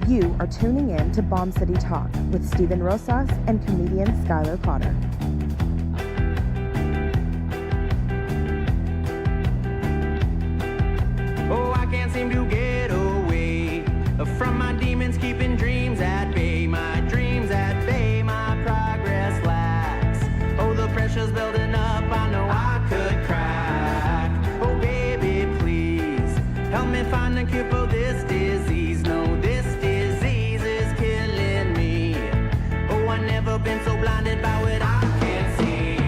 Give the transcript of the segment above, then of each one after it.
You are tuning in to Bomb City Talk with Steven Rosas and comedian Skylar Potter. Oh, I can't seem to get away from my demons, keeping dreams at bay. My dreams at bay, my progress lacks. Oh, the pressure's building up, I know I could crack. Oh, baby, please help me find a cure for this disease. No, this disease is killing me. Oh, I've never been so blinded by what I can't see.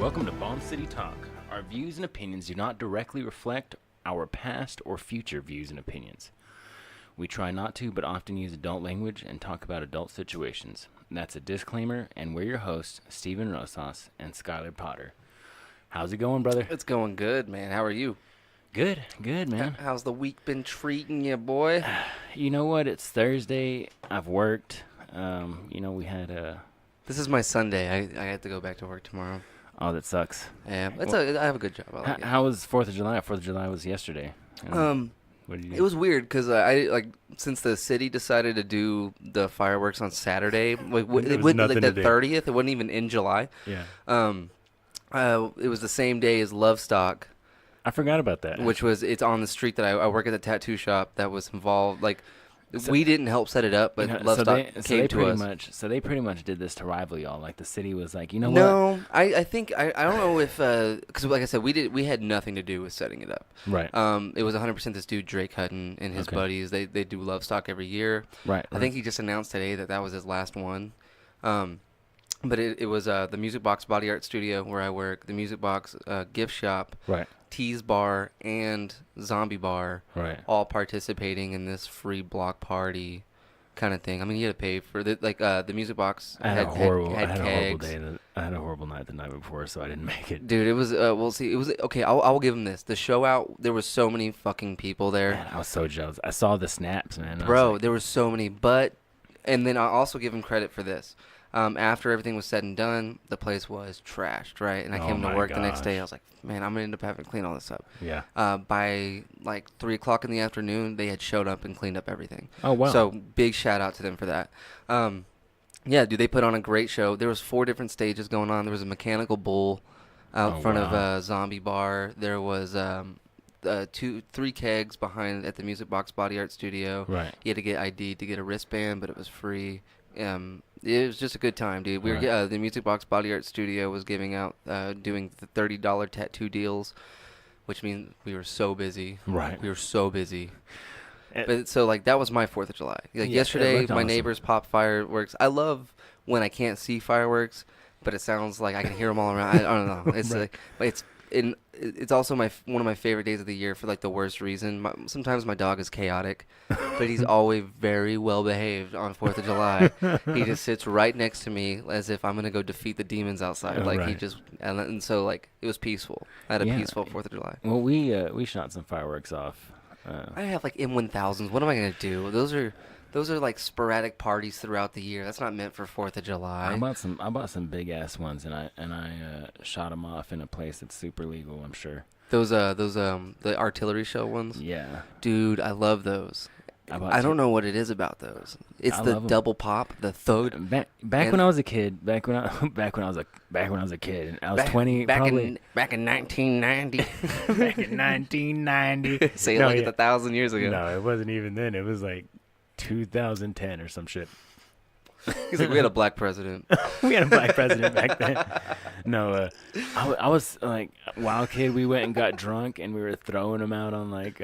Welcome to Bomb City Talk. Our views and opinions do not directly reflect our past or future views and opinions. We try not to, but often use adult language and talk about adult situations. That's a disclaimer, and we're your hosts, Steven Rosas and Skylar Potter. How's it going, brother? It's going good, man. How are you? Good, man. How's the week been treating you, boy? You know what? It's Thursday. I've worked. We had a... This is my Sunday. I have to go back to work tomorrow. Oh, that sucks. Yeah, I have a good job. I like it. How was 4th of July? 4th of July was yesterday. What did you do? It was weird because since the city decided to do the fireworks on Saturday, like There was nothing to the do. 30th. It wasn't even in July. Yeah. It was the same day as Lovestock, I forgot about that. it's on the street that I work at the tattoo shop that was involved. Like, we didn't help set it up, but Lovestock came to us. So they pretty much did this to rival y'all. Like the city was like, you know what? No, I think I don't know if because like I said, we had nothing to do with setting it up. Right. It was 100% this dude Drake Hutton and his buddies. They do Lovestock every year. Right. I think he just announced today that was his last one. But it was the Music Box Body Art Studio where I work, the Music Box Gift Shop, Right. Tease Bar, and Zombie Bar, Right. all participating in this free block party kind of thing. I mean, you had to pay for the Music Box. I had a horrible kegs. day. I had a horrible night the night before, so I didn't make it. Dude, it was we'll see. It was okay. I'll give him this. The show out, there was so many fucking people there. Man, I was so jealous. I saw the snaps, man. Bro, there were so many. And then I'll also give him credit for this. After everything was said and done, the place was trashed, right? And I came to work the next day. I was like, man, I'm going to end up having to clean all this up. Yeah. By like 3 o'clock in the afternoon, they had showed up and cleaned up everything. Oh, wow. So big shout out to them for that. Yeah, dude, they put on a great show. There was 4 different stages going on. There was a mechanical bull out front of Zombie Bar. There was 3 kegs behind at the Music Box Body Art Studio. Right. You had to get ID to get a wristband, but it was free. It was just a good time, dude. We were the Music Box Body Art Studio was giving out doing the $30 tattoo deals, which means we were so busy. Right. We were so busy. But so like that was my 4th of July. Like yesterday, my neighbors popped fireworks. I love when I can't see fireworks, but it sounds like I can hear them all around. I don't know. It's it's also one of my favorite days of the year for like the worst reason. Sometimes my dog is chaotic, but he's always very well behaved on 4th of July. He just sits right next to me as if I'm gonna go defeat the demons outside. He just and so like it was peaceful. I had a peaceful 4th of July. Well, we shot some fireworks off. I have like M1000s. What am I gonna do? Those are like sporadic parties throughout the year. That's not meant for 4th of July. I bought some big ass ones, and I shot them off in a place that's super legal. I'm sure. Those the artillery shell ones. Yeah. Dude, I love those. I don't know what it is about those. It's the double pop, the thud. Back when I was a kid, back when I was a kid, and I was 20. Back in 1990. Back in 1990. Say it like it's 1,000 years ago. No, it wasn't even then. It was like 2010 or some shit. He's like, we had a black president. We had a black president back then. No, I was like wild kid. We went and got drunk, and we were throwing them out on like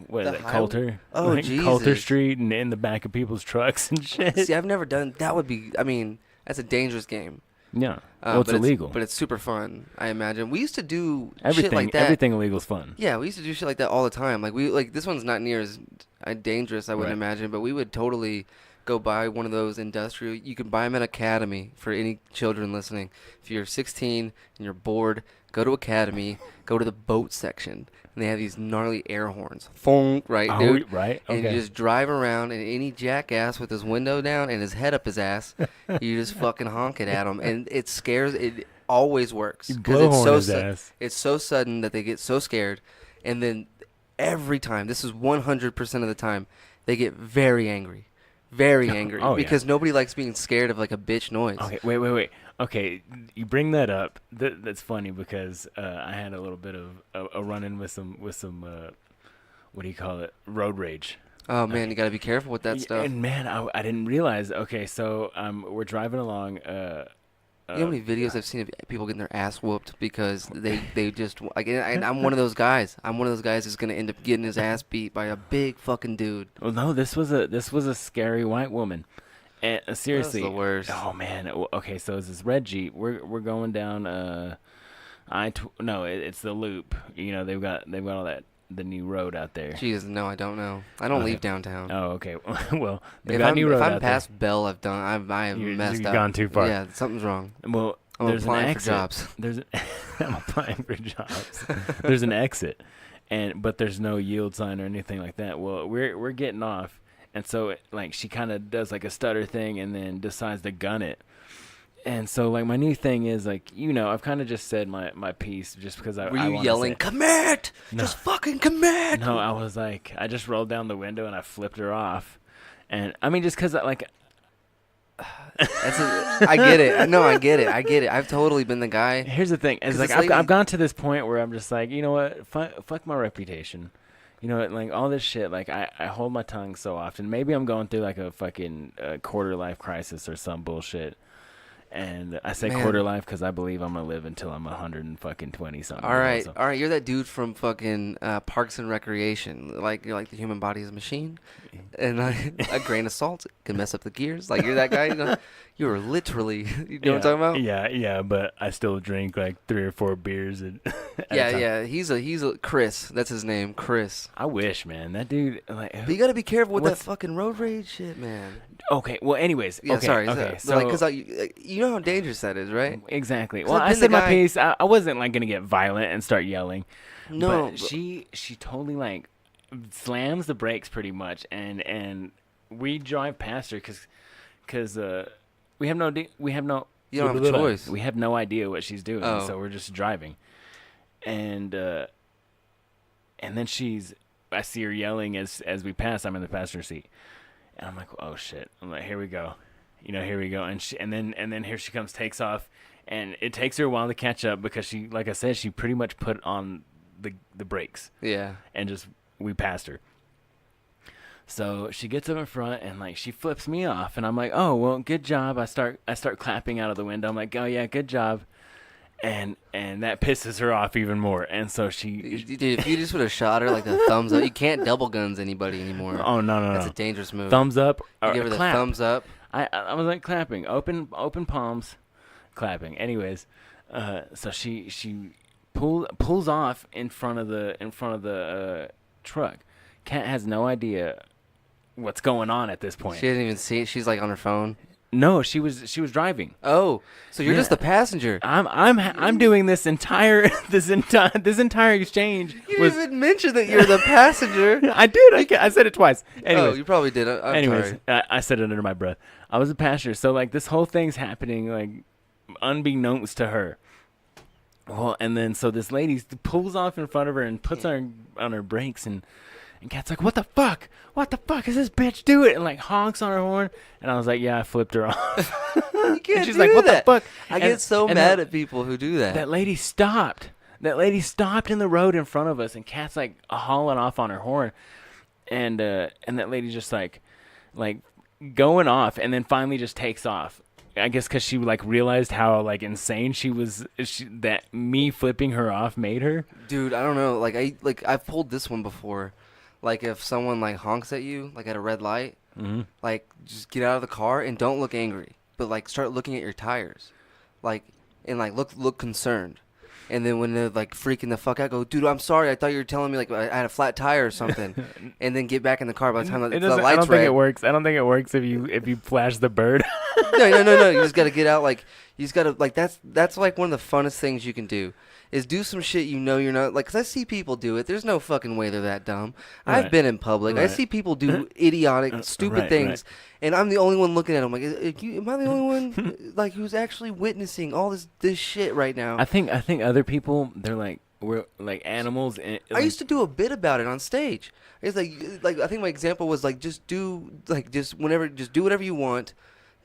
what is it, Coulter? Oh, like Jesus. Coulter Street, and in the back of people's trucks and shit. See, I've never done that. Would be, I mean, that's a dangerous game. Yeah, well, it's illegal, but it's super fun. I imagine we used to do everything shit like that. Everything illegal is fun. Yeah, we used to do shit like that all the time. Like this one's not near as dangerous, I wouldn't imagine, but we would totally go buy one of those industrial. You can buy them at Academy for any children listening. If you're 16 and you're bored, go to Academy, go to the boat section, and they have these gnarly air horns. Fong, right, dude? Right. Okay. And you just drive around, and any jackass with his window down and his head up his ass, you just fucking honk it at him, and it scares. It always works. You blowhorn his ass. It's so sudden that they get so scared, and then every time, this is 100% of the time, they get very angry. Very angry. Because nobody likes being scared of like a bitch noise. Okay, wait. Okay, you bring that up. That's funny because I had a little bit of a run-in with some what do you call it? Road rage. Oh, man, you got to be careful with that stuff. And, man, I didn't realize. Okay, so we're driving along. You know how many videos I've seen of people getting their ass whooped because they just like, and I'm one of those guys. I'm one of those guys who's gonna end up getting his ass beat by a big fucking dude. Well, no, this was a scary white woman. And seriously, that's the worst. Oh man. Okay, so it's this red Jeep. We're going down. It's the Loop. You know they've got all that. The new road out there. Jesus, no, I don't know. I don't leave downtown. Oh, okay. Well, they got a new road out there. If I'm past Bell, I have messed up. You've gone too far. Yeah, something's wrong. Well, I'm applying for jobs. I'm applying for jobs. There's an exit, but there's no yield sign or anything like that. Well, we're getting off, and so she kind of does like a stutter thing, and then decides to gun it. And so, my new thing is, I've kind of just said my piece just because I Were you yelling, commit? No. Just fucking commit! No, I was I just rolled down the window and I flipped her off. And, I mean, just because, I get it. No, I get it. I've totally been the guy. Here's the thing. It's I've gone to this point where I'm just you know what? Fuck my reputation. You know, all this shit, I hold my tongue so often. Maybe I'm going through, a fucking quarter-life crisis or some bullshit. And I say quarter life because I believe I'm gonna live until I'm 120 something. All right, you're that dude from fucking Parks and Recreation. You're like the human body is a machine, and a grain of salt can mess up the gears. You're that guy. You were literally. You know what I'm talking about? Yeah. But I still drink 3 or 4 beers. Yeah. He's a Chris. That's his name, Chris. I wish, man. That dude. But you got to be careful with that fucking road rage shit, man. Okay. Well, anyways. Yeah. Okay, sorry. Okay. So, because you know how dangerous that is, right? Exactly. Well, I said my piece. I wasn't gonna get violent and start yelling. No. But she totally slams the brakes pretty much, and we drive past her because we have no. You don't have a choice. We have no idea what she's doing, so we're just driving, and then I see her yelling as we pass. I'm in the passenger seat, and I'm like, oh shit! I'm like, here we go. Here we go, and then here she comes, takes off, and it takes her a while to catch up because she, like I said, she pretty much put on the brakes. Yeah. And we passed her. So she gets up in front and she flips me off, and I'm like, oh well, good job. I start clapping out of the window. I'm like, oh yeah, good job. And that pisses her off even more. And so Dude, if you just would have shot her the thumbs up, you can't double guns anybody anymore. Oh no. That's a dangerous move. Thumbs up or you give her the clap. thumbs up. I was clapping, open palms, clapping. Anyways, so she pulls off in front of the truck. Kat has no idea what's going on at this point. She didn't even see it. She's on her phone. No, she was driving. Oh, so you're just the passenger. I'm doing this entire exchange. You didn't even mention that you're the passenger. I did. I said it twice. Anyways, oh, you probably did. Anyways, I said it under my breath. I was a passenger, so this whole thing's happening unbeknownst to her. Well, and then so this lady pulls off in front of her and puts on her brakes, and Kat's like, what the fuck is this bitch doing? And honks on her horn. And I was like, yeah, I flipped her off. You can't she's do like, what that. the fuck? I get so mad at people who do that. That lady stopped. That lady stopped in the road in front of us, and Kat's hauling off on her horn. And that lady just going off, and then finally just takes off. I guess because she realized how insane she was, that me flipping her off made her. Dude, I don't know. I've pulled this one before. If someone honks at you at a red light, just get out of the car and don't look angry, but start looking at your tires, and look concerned. And then when they're like freaking the fuck out, go, dude, I'm sorry. I thought you were telling me like I had a flat tire or something. And then get back in the car by the time the light's red. I don't think it works. I don't think it works if you flash the bird. No. You just got to get out. Like, you just got to, like, that's like one of the funnest things you can do. Is do some shit you know you're not, like, because I see people do it. There's no fucking way they're that dumb. Right. I've been in public. Right. I see people do idiotic, stupid things, and I'm the only one looking at them like, am I the only one, like, who's actually witnessing all this shit right now? I think other people, they're like, we're like animals. And, I used to do a bit about it on stage. It's like I think my example was like, just do whatever you want,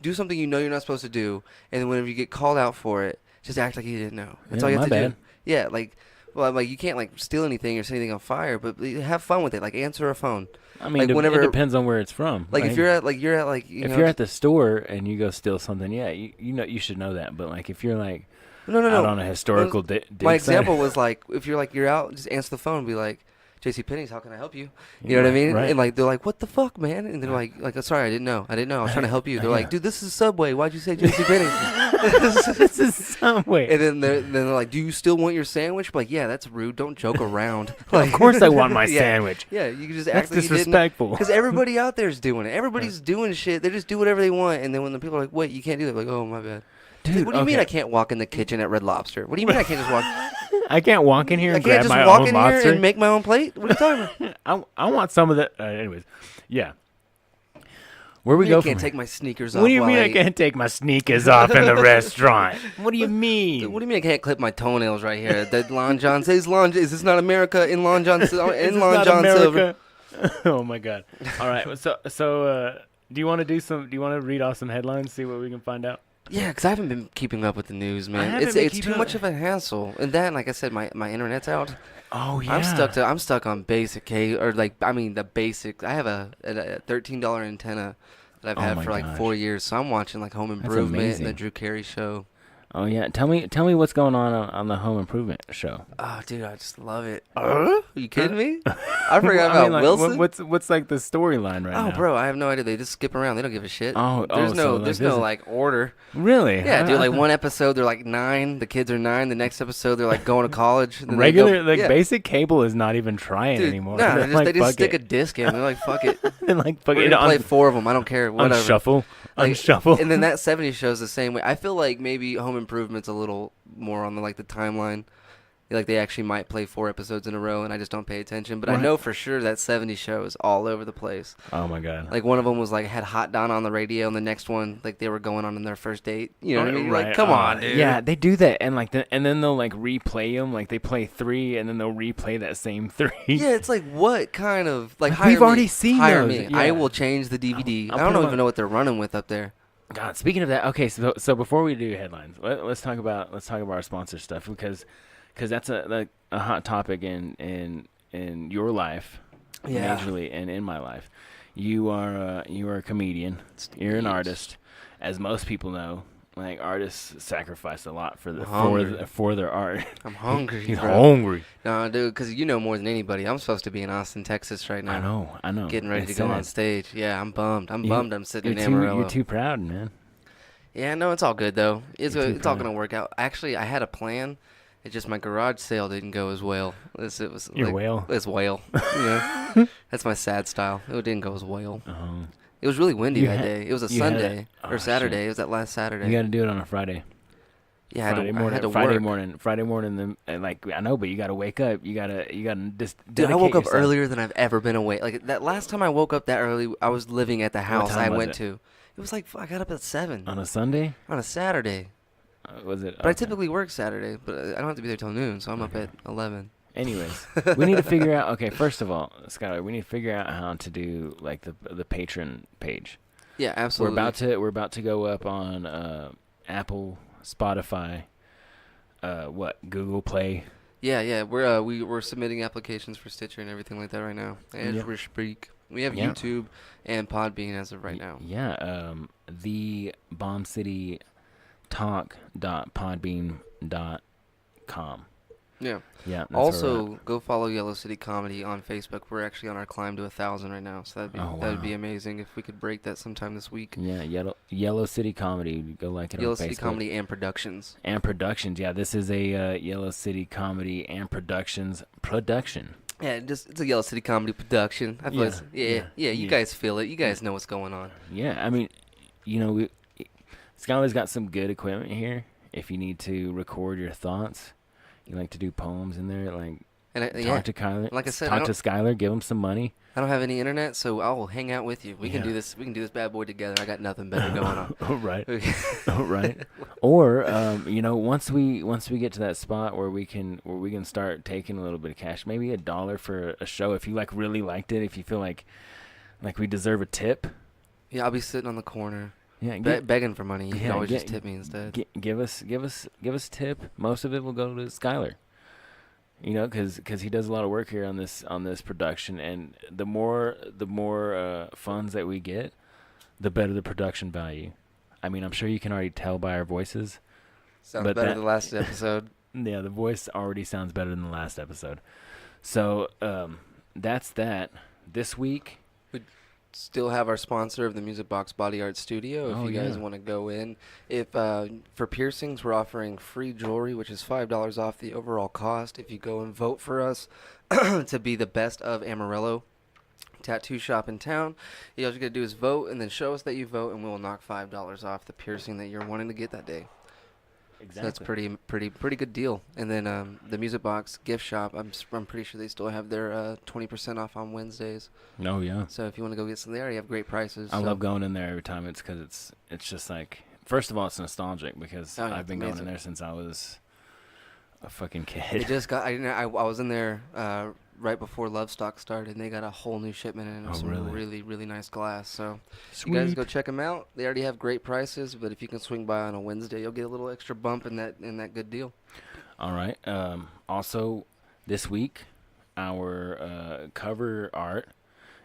do something you know you're not supposed to do, and then whenever you get called out for it, just act like you didn't know. That's all you have to do. Yeah, like, well, like, you can't, like, steal anything or set anything on fire, but have fun with it. Like, answer a phone. I mean, like, whenever, it depends on where it's from. Like, if you're at you're at the store and you go steal something, yeah, you know, you should know that. But, like, if you're, like, no, out on a historical my example was, like, if you're out, just answer the phone and be like, JCPenney's, how can I help you? You know what I mean? Right. And, like, they're like, what the fuck, man? And they're like, sorry, I didn't know. I was trying to help you. They're like, dude, this is Subway. Why'd you say JCPenney's? This is Subway. And then they're like, do you still want your sandwich? I'm like, yeah, that's rude. Don't joke around. Like, of course I want my sandwich. Yeah, you can just act like disrespectful. Because everybody out there is doing it. Everybody's doing shit. They just do whatever they want. And then when the people are like, wait, you can't do that. Like, oh, my bad. Dude, what do you mean I can't walk in the kitchen at Red Lobster? What do you mean I can't just walk? I can't walk in here and grab my own lobster? I can't just walk in here and make my own plate? What are you talking about? I want some of that. Anyways, yeah. Where we go I can't take my sneakers off. What do you mean I can't take my sneakers off in the restaurant? What do you mean? Dude, what do you mean I can't clip my toenails right here? That Lon John says is this not America? In Lon John Silver. Oh my God. All right. So do you want to read off some headlines, see what we can find out? Yeah, because I haven't been keeping up with the news, man. It's too much of a hassle. And then, like I said, my internet's out. Oh yeah. I'm stuck on basic the basic. I have a $13 antenna that I've had for like 4 years. So I'm watching like Home Improvement and the Drew Carey Show. Oh yeah, tell me what's going on the Home Improvement show. Oh, dude, I just love it. Are you kidding me? I forgot about Wilson. What's like the storyline right now? Oh, bro, I have no idea. They just skip around. They don't give a shit. There's no like order. Really? Yeah, dude. Like one episode, they're like 9. The kids are 9. The next episode, they're like going to college. Basic cable is not even trying anymore. No, they just stick a disc in. They're like, fuck it. They're like, fuck it. Play 4 of them. I don't care. Whatever. Unshuffle. And then that 70s show's the same way. I feel like maybe Home Improvement's a little more on the timeline. Like they actually might play 4 episodes in a row, and I just don't pay attention. But I know for sure that 70s show is all over the place. Oh my God! Like one of them was like had Hot Don on the radio, and the next one like they were going on their first date. You know what I mean? Right. Like come on, dude. Yeah, they do that, and and then they'll like replay them. Like they play 3, and then they'll replay that same 3. Yeah, it's like what kind of like we've already seen hire those. me. Yeah. I will change the DVD. I don't even know what they're running with up there. God, speaking of that, okay, so before we do headlines, let's talk about our sponsor stuff because that's a hot topic in your life, majorly, and in my life. You are a comedian. You're an artist, as most people know. Like artists sacrifice a lot for their art. I'm hungry. He's hungry. No, dude, because you know more than anybody. I'm supposed to be in Austin, Texas right now. I know. Getting ready to go on stage. Yeah, I'm bummed. I'm sitting in Amarillo. You're too proud, man. Yeah, no, it's all good though. It's all gonna work out. Actually, I had a plan. It's just my garage sale didn't go as well. Your whale. It's whale. Yeah, that's my sad style. It didn't go as well. It was really windy that day. It was a Sunday or Saturday. Shit. It was that last Saturday. You got to do it on a Friday. Yeah, I had to work. Friday morning. I know, but you got to wake up. You got to just. Dude, I woke up earlier than I've ever been awake. Like that last time I woke up that early, I was living at the house I went to. It was like I got up at 7 on a Sunday. On a Saturday. Was it? But I typically work Saturday, but I don't have to be there till noon, so I'm up at 11. Anyways, we need to figure out. Okay, first of all, Skylar, we need to figure out how to do like the patron page. Yeah, absolutely. We're about to go up on Apple, Spotify, Google Play. Yeah. We're submitting applications for Stitcher and everything like that right now. And we have YouTube and Podbean as of right now. Yeah. The bombcitytalk.podbean.com. Yeah. Yeah. Also, go follow Yellow City Comedy on Facebook. We're actually on our climb to 1,000 right now, so that'd be amazing if we could break that sometime this week. Yeah, Yellow City Comedy. Go like it Yellow on Facebook. City Comedy and Productions. And Productions. Yeah, this is a Yellow City Comedy and Productions production. Yeah, it's a Yellow City Comedy production. I feel you guys feel it. You guys know what's going on. Yeah, I mean, Skylar's got some good equipment here. If you need to record your thoughts, you like to do poems in there, like talk to Kyler. Like I said, talk to Skylar, give him some money. I don't have any internet, so I will hang out with you. We can do this. We can do this bad boy together. I got nothing better going on. Right. Right. Or once we get to that spot where we can start taking a little bit of cash, maybe $1 for a show. If you really liked it, if you feel like we deserve a tip. Yeah, I'll be sitting on the corner. Yeah, begging for money. You can always just tip me instead. Give us a tip. Most of it will go to Skylar. Because he does a lot of work here on this production, and the more funds that we get, the better the production value. I mean, I'm sure you can already tell by our voices. Sounds better than the last episode. Yeah, the voice already sounds better than the last episode. So that's that. This week, still have our sponsor of the Music Box Body Art Studio. If you guys want to go in, for piercings, we're offering free jewelry, which is $5 off the overall cost. If you go and vote for us to be the best of Amarillo tattoo shop in town, all you gotta do is vote and then show us that you vote, and we will knock $5 off the piercing that you're wanting to get that day. Exactly. So that's pretty good deal. And then the Music Box gift shop, I'm pretty sure they still have their 20% off on Wednesdays. Oh yeah. So if you want to go get some there, you have great prices. I love going in there every time. It's because it's just like, first of all, it's nostalgic because I've been going in there since I was a fucking kid. It just got. I was in there right before Lovestock started, and they got a whole new shipment in of some really, really nice glass. So you guys go check them out. They already have great prices, but if you can swing by on a Wednesday, you'll get a little extra bump in that good deal. All right. Also, this week, our cover art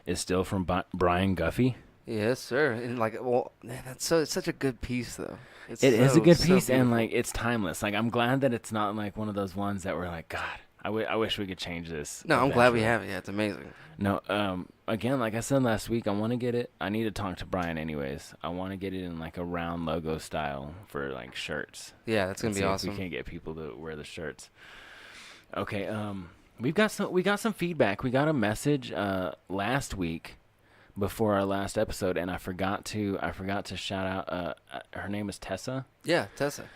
is still from Brian Guffey. Yes, sir. And it's such a good piece, though. It is a good piece, and it's timeless. I'm glad that it's not one of those ones that we're like, God, I wish we could change this. No, I'm glad we have it. Yeah, it's amazing. No, again, like I said last week, I want to get it. I need to talk to Brian anyways. I want to get it in a round logo style for shirts. Yeah, that's gonna be awesome. We can't get people to wear the shirts. Okay, we got some feedback. We got a message last week before our last episode, and I forgot to shout out. Her name is Tessa. Yeah, Tessa.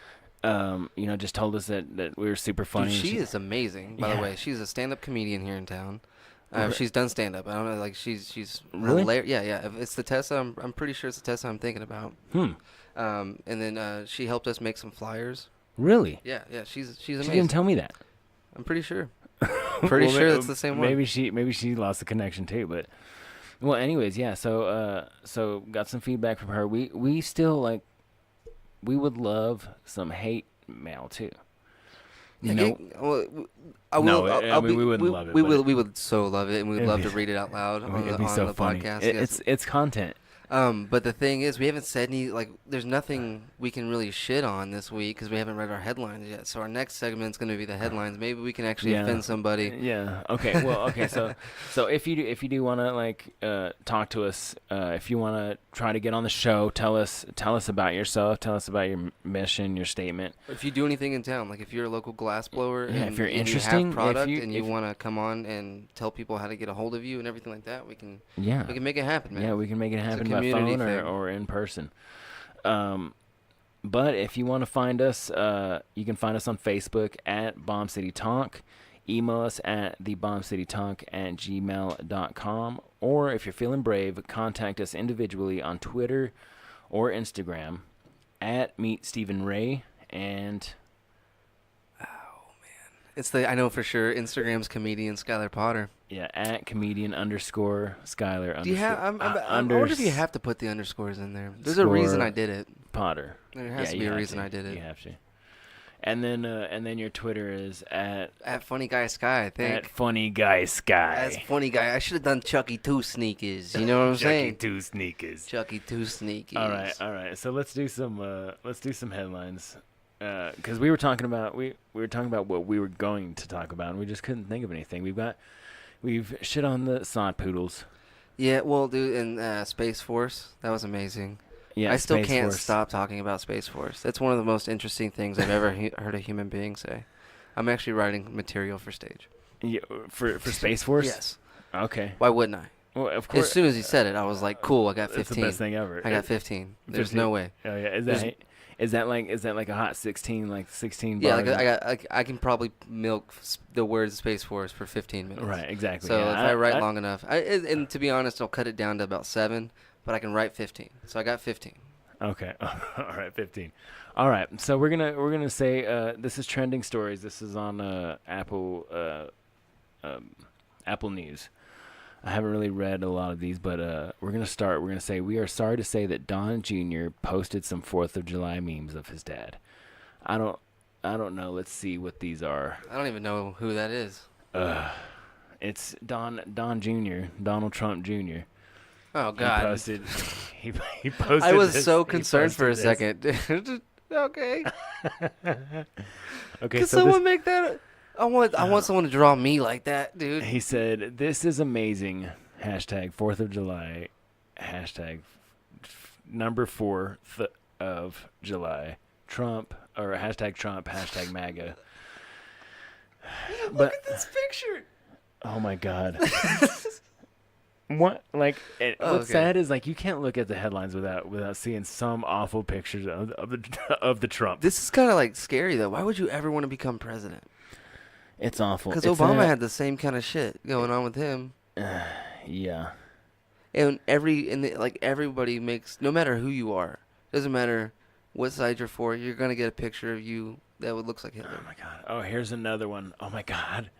Just told us that we were super funny. Dude, she is amazing, by the way. She's a stand-up comedian here in town. She's done stand-up. I don't know, she's really? Yeah. If it's the Tessa, I'm pretty sure it's the Tessa I'm thinking about. And then she helped us make some flyers. Really? Yeah. She's amazing. She didn't tell me that. I'm pretty sure. Pretty sure that's the same one. Maybe she lost the connection too, but. Well, anyways, yeah. So got some feedback from her. We still we would love some hate mail too. We wouldn't love it. We would so love it, and we'd love to read it out loud on the podcast. It's content. But the thing is, we haven't said any, there's nothing we can really shit on this week because we haven't read our headlines yet. So our next segment's going to be the headlines. Maybe we can actually offend somebody. Yeah. Okay. Well, okay. So if you do want to talk to us, if you want to try to get on the show, tell us about yourself, tell us about your mission, your statement. If you do anything in town, if you're a local glass blower and if you're interested, you have product and you want to come on and tell people how to get a hold of you and everything like that, we can make it happen, man. Yeah, we can make it happen by phone or in person. But if you want to find us, you can find us on Facebook at Bomb City Talk. Email us at thebombcitytalk@gmail.com. Or if you're feeling brave, contact us individually on Twitter or Instagram at Meet Stephen Ray. And I know for sure Instagram's comedian Skylar Potter. Yeah, at comedian_Skylar. Do you have? I wonder if you have to put the underscores in there. There's a reason I did it. Potter. There has to be a reason I did it. You have to. And then your Twitter is at Funny Guy Sky, I think. At Funny Guy Sky. That's Funny Guy. I should have done Chucky 2 Sneakers. You know what I'm saying? Chucky 2 Sneakers. Chucky 2 Sneakers. All right. So let's do some headlines. because we were talking about what we were going to talk about, and we just couldn't think of anything. We've shit on the sod poodles. Yeah, well, dude, and Space Force, that was amazing. Yeah, I still Space can't Force. stop talking about Space Force. That's one of the most interesting things I've ever heard a human being say. I'm actually writing material for stage. Yeah, for Space Force. Yes. Okay. Why wouldn't I? Well, of course. As soon as he said it, I was like, "Cool, I got 15." That's the best thing ever. I got 15. There's 15. no way. Oh yeah, is that like a hot 16, like 16? Yeah, bars? I can probably milk the word Space Force for 15 minutes. Right, exactly. So yeah, if I write long enough, and to be honest, I'll cut it down to about 7, but I can write 15. So I got 15. Okay. All right, 15. All right. So we're gonna say this is trending stories. This is on Apple News. I haven't really read a lot of these, but we're gonna start. We're gonna say we are sorry to say that Don Jr. posted some 4th of July memes of his dad. I don't know. Let's see what these are. I don't even know who that is. It's Don Jr. Donald Trump Jr. Oh God. He posted. I was this, so concerned for a this. second. Okay. Okay. Can So someone make that? I want someone to draw me like that, dude. he said, "This is amazing." Hashtag 4th of July. Hashtag number 4th of July. Trump or hashtag Trump. Hashtag MAGA. Look at this picture. Oh my God. What what's okay. sad is like you can't look at the headlines without seeing some awful pictures of the Trump. This is kind of like scary though. Why would you ever want to become president? It's awful. Because It's Obama had the same kind of shit going on with him. yeah. And everybody makes, no matter who you are, doesn't matter what side you're for, you're gonna get a picture of you that would looks like Hitler. Oh my God. Oh, here's another one. Oh my God.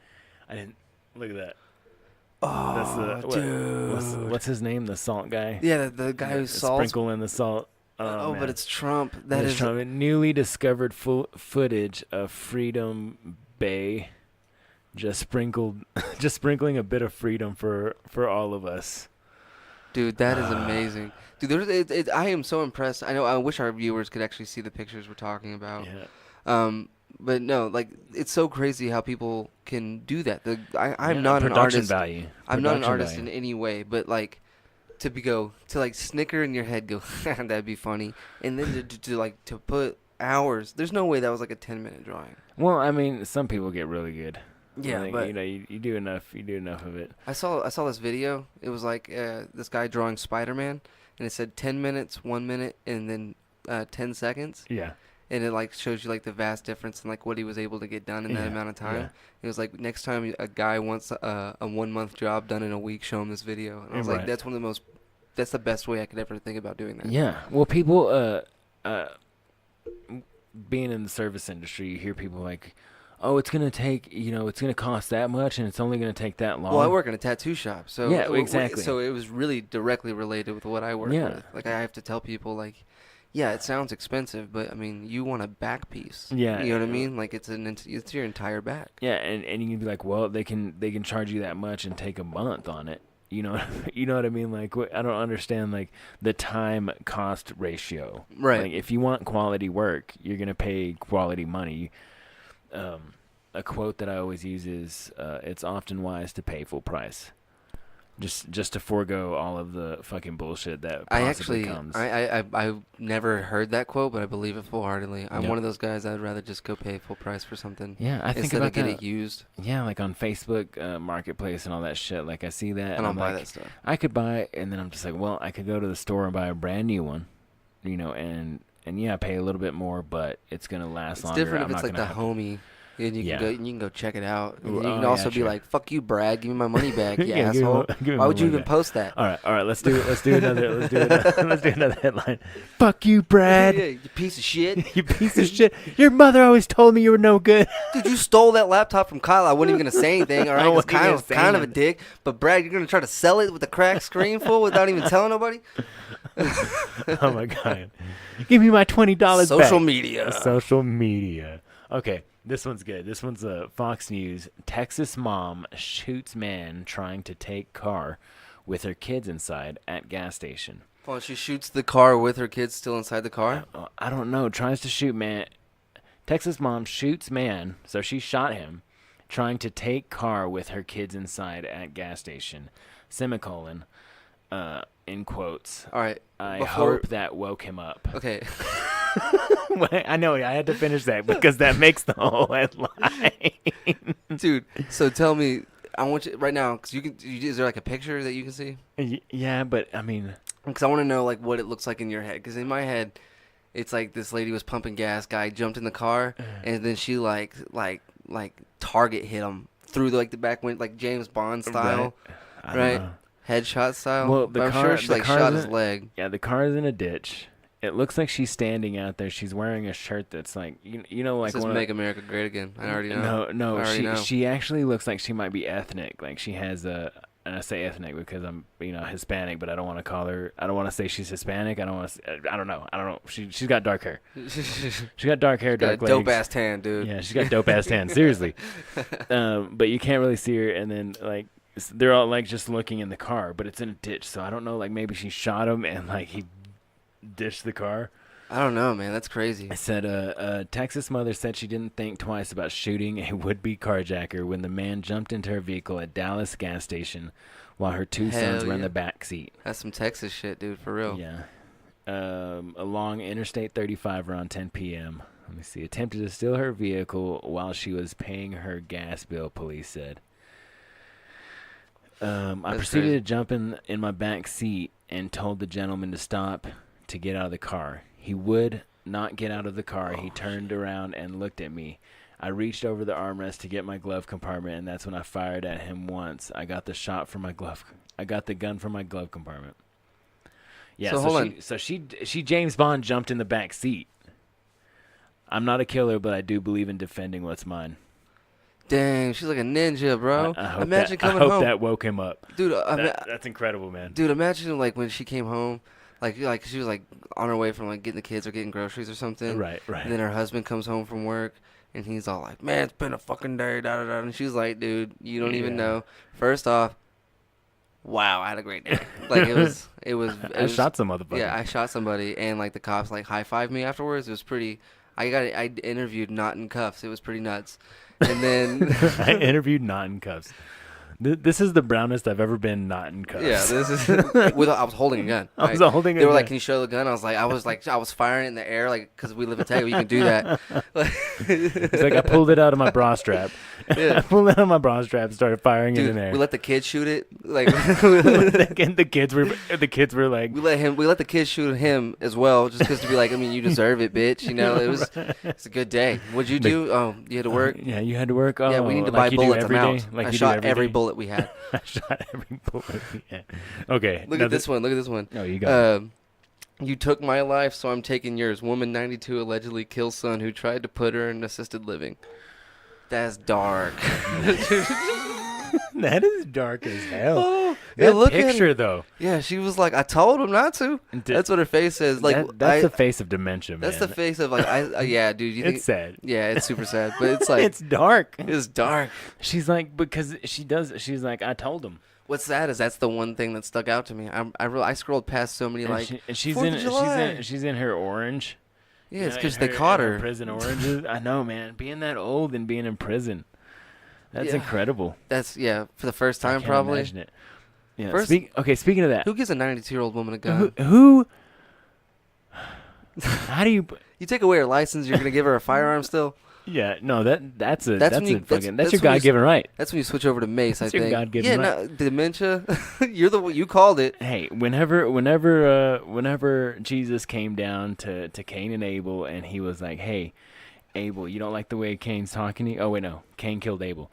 I didn't look at that. Oh, That's dude. What's his name? The salt guy. Yeah, the guy who's salt. Sprinkle in the salt. Oh, man. but it's Trump. That It's is Trump. Newly discovered footage of Freedom Bay, just sprinkling a bit of freedom for all of us. Dude, that is amazing. Dude, I am so impressed. I wish our viewers could actually see the pictures we're talking about. Yeah. But no, like it's so crazy how people can do that. I'm Yeah, not an production artist. value. I'm not an Production artist value. in any way, but like to like snicker in your head, go that'd be funny, and then to put hours. There's no way that was like a 10-minute drawing. Well, I mean, some people get really good. Yeah, Like, but you know, you do enough of it. I saw this video. It was like this guy drawing Spider-Man, and it said 10 minutes, 1 minute, and then 10 seconds. Yeah. And it like shows you like the vast difference in like what he was able to get done in that amount of time. Yeah. It was like next time a guy wants a 1 month job done in a week, show him this video. And I was like, that's the best way I could ever think about doing that. Yeah. Well, people being in the service industry, you hear people like, "Oh, it's gonna cost that much, and it's only gonna take that long." Well, I work in a tattoo shop, so Yeah, exactly. So it was really directly related with what I work Yeah. with. Like I have to tell people like, yeah, it sounds expensive, but I mean, you want a back piece. Yeah. You know what I mean? Like it's your entire back. Yeah, and you can be like, well, they can charge you that much and take a month on it. You know, you know what I mean? Like, I don't understand like the time cost ratio. Right. Like, if you want quality work, you're gonna pay quality money. A quote that I always use is, "It's often wise to pay full price." Just to forego all of the fucking bullshit that possibly comes. I've never heard that quote, but I believe it full-heartedly. I'm Yeah. one of those guys I'd rather just go pay full price for something. Yeah, I think instead about of getting that. it used. Yeah, like on Facebook Marketplace and all that shit. Like I see that. I and don't I'm buy like, that stuff. I could buy, and then I'm just like, well, I could go to the store and buy a brand new one, you know, and yeah, pay a little bit more, but it's gonna last It's longer. different I'm if it's not like the gonna have homie. And you Yeah. can go check it out. And Ooh, you can oh, also yeah, be sure. like, "Fuck you, Brad. Give me my money back, you Yeah, give me asshole. my Why would you money even back." post that?" All right. Let's do another headline. Fuck you, Brad. Yeah, you piece of shit. You piece of shit. Your mother always told me you were no good. Dude, you stole that laptop from Kyle. I wasn't even gonna say anything. All right, I 'cause wasn't Kyle gonna was say kind of a nothing. dick. But Brad, you're gonna try to sell it with a cracked screen full without even telling nobody. Oh my god. Give me my $20 back. Social media. Social media. Okay, this one's good. This one's Fox News. Texas mom shoots man trying to take car with her kids inside at gas station. Well, she shoots the car with her kids still inside the car. I don't know. Tries to shoot man. Texas mom shoots man, so she shot him, trying to take car with her kids inside at gas station. Semicolon, in quotes. All right. I hope that woke him up. Okay. I know, I had to finish that because that makes the whole headline. Dude, so tell me, I want you right now, because is there like a picture that you can see? Yeah, but I mean, because I want to know like what it looks like in your head. Because in my head, it's like this lady was pumping gas, guy jumped in the car, and then she like target hit him through the back window, like James Bond style, right? Headshot style. Well, I'm sure she shot his leg. Yeah, the car's in a ditch. It looks like she's standing out there. She's wearing a shirt that's like, you know, like. It says "Make America Great Again." I already know. No. She actually looks like she might be ethnic. Like she has a, and I say ethnic because I'm, Hispanic, but I don't want to call her. I don't want to say she's Hispanic. I don't know. She's got dark hair. She got dark hair, dark legs. Dope ass tan, dude. Yeah, she's got dope ass tan. Seriously. But you can't really see her, and then like. They're all like just looking in the car, but it's in a ditch, so I don't know. Like maybe she shot him and like he dished the car. I don't know, man. That's crazy. I said a Texas mother said she didn't think twice about shooting a would-be carjacker when the man jumped into her vehicle at Dallas gas station while her two sons were in the back seat. That's some Texas shit, dude, for real. Yeah. Along Interstate 35 around 10 p.m. Let me see. Attempted to steal her vehicle while she was paying her gas bill, police said. I proceeded to jump in my back seat and told the gentleman to stop to get out of the car. He would not get out of the car. He turned around and looked at me. I reached over the armrest to get my glove compartment, and that's when I fired at him once. I got the gun from my glove compartment. Yeah, so she James Bond jumped in the back seat. I'm not a killer, but I do believe in defending what's mine. Dang, she's like a ninja, bro. I hope imagine coming home. I hope that woke him up. Dude, that's incredible, man. Dude, imagine like when she came home, like she was like on her way from like getting the kids or getting groceries or something. Right. And then her husband comes home from work and he's all like, "Man, it's been a fucking day, da da da." And she's like, "Dude, you don't even know. First off, wow, I had a great day. Like it was. I shot some motherfucker. Yeah, I shot somebody, and like the cops like high-fived me afterwards. It was pretty. I interviewed not in cuffs. It was pretty nuts. And then I interviewed not in cuffs. This is the brownest I've ever been not in cuffs. Yeah, this is. I was holding a gun. Right? I was holding. They were like, "Can you show the gun?" I was firing it in the air, like because we live in Texas, you can do that. It's like I pulled it out of my bra strap. Yeah. I pulled it out of my bra strap and started firing it in there. We let the kids shoot it. Like the kids were like, we let the kids shoot him as well, just because to be like, I mean, you deserve it, bitch. You know, it's a good day. What'd you do? Oh, you had to work. Yeah, you had to work. Oh, yeah, we need to buy bullets. I'm out. I shot every bullet we had. I shot every bullet we had. Okay. Look at this one. Oh, you got it. You took my life, so I'm taking yours. Woman 92 allegedly kills son who tried to put her in assisted living. That's dark. That is dark as hell. Oh, that picture, though. Yeah, she was like, I told him not to. That's what her face says. Like that's the face of dementia, man. That's the face of like, yeah, dude. It's sad. Yeah, it's super sad, but it's like it's dark. It's dark. She's like, because she's like, I told him. What's sad is that's the one thing that stuck out to me. I scrolled past so many she's in her orange. Yeah, it's because they caught her. Prison oranges. I know, man. Being that old and being in prison. That's incredible. That's for the first time probably. Imagine it. Yeah. Speaking of that, who gives a 92-year-old woman a gun? Who? How do you? You take away her license, you're gonna give her a firearm still? Yeah, no, that's your God-given right. That's when you switch over to mace. I think. Your God-given right. No, dementia. You're the one you called it. Hey, whenever Jesus came down to Cain and Abel, and he was like, "Hey, Abel, you don't like the way Cain's talking to you? Oh wait, no, Cain killed Abel.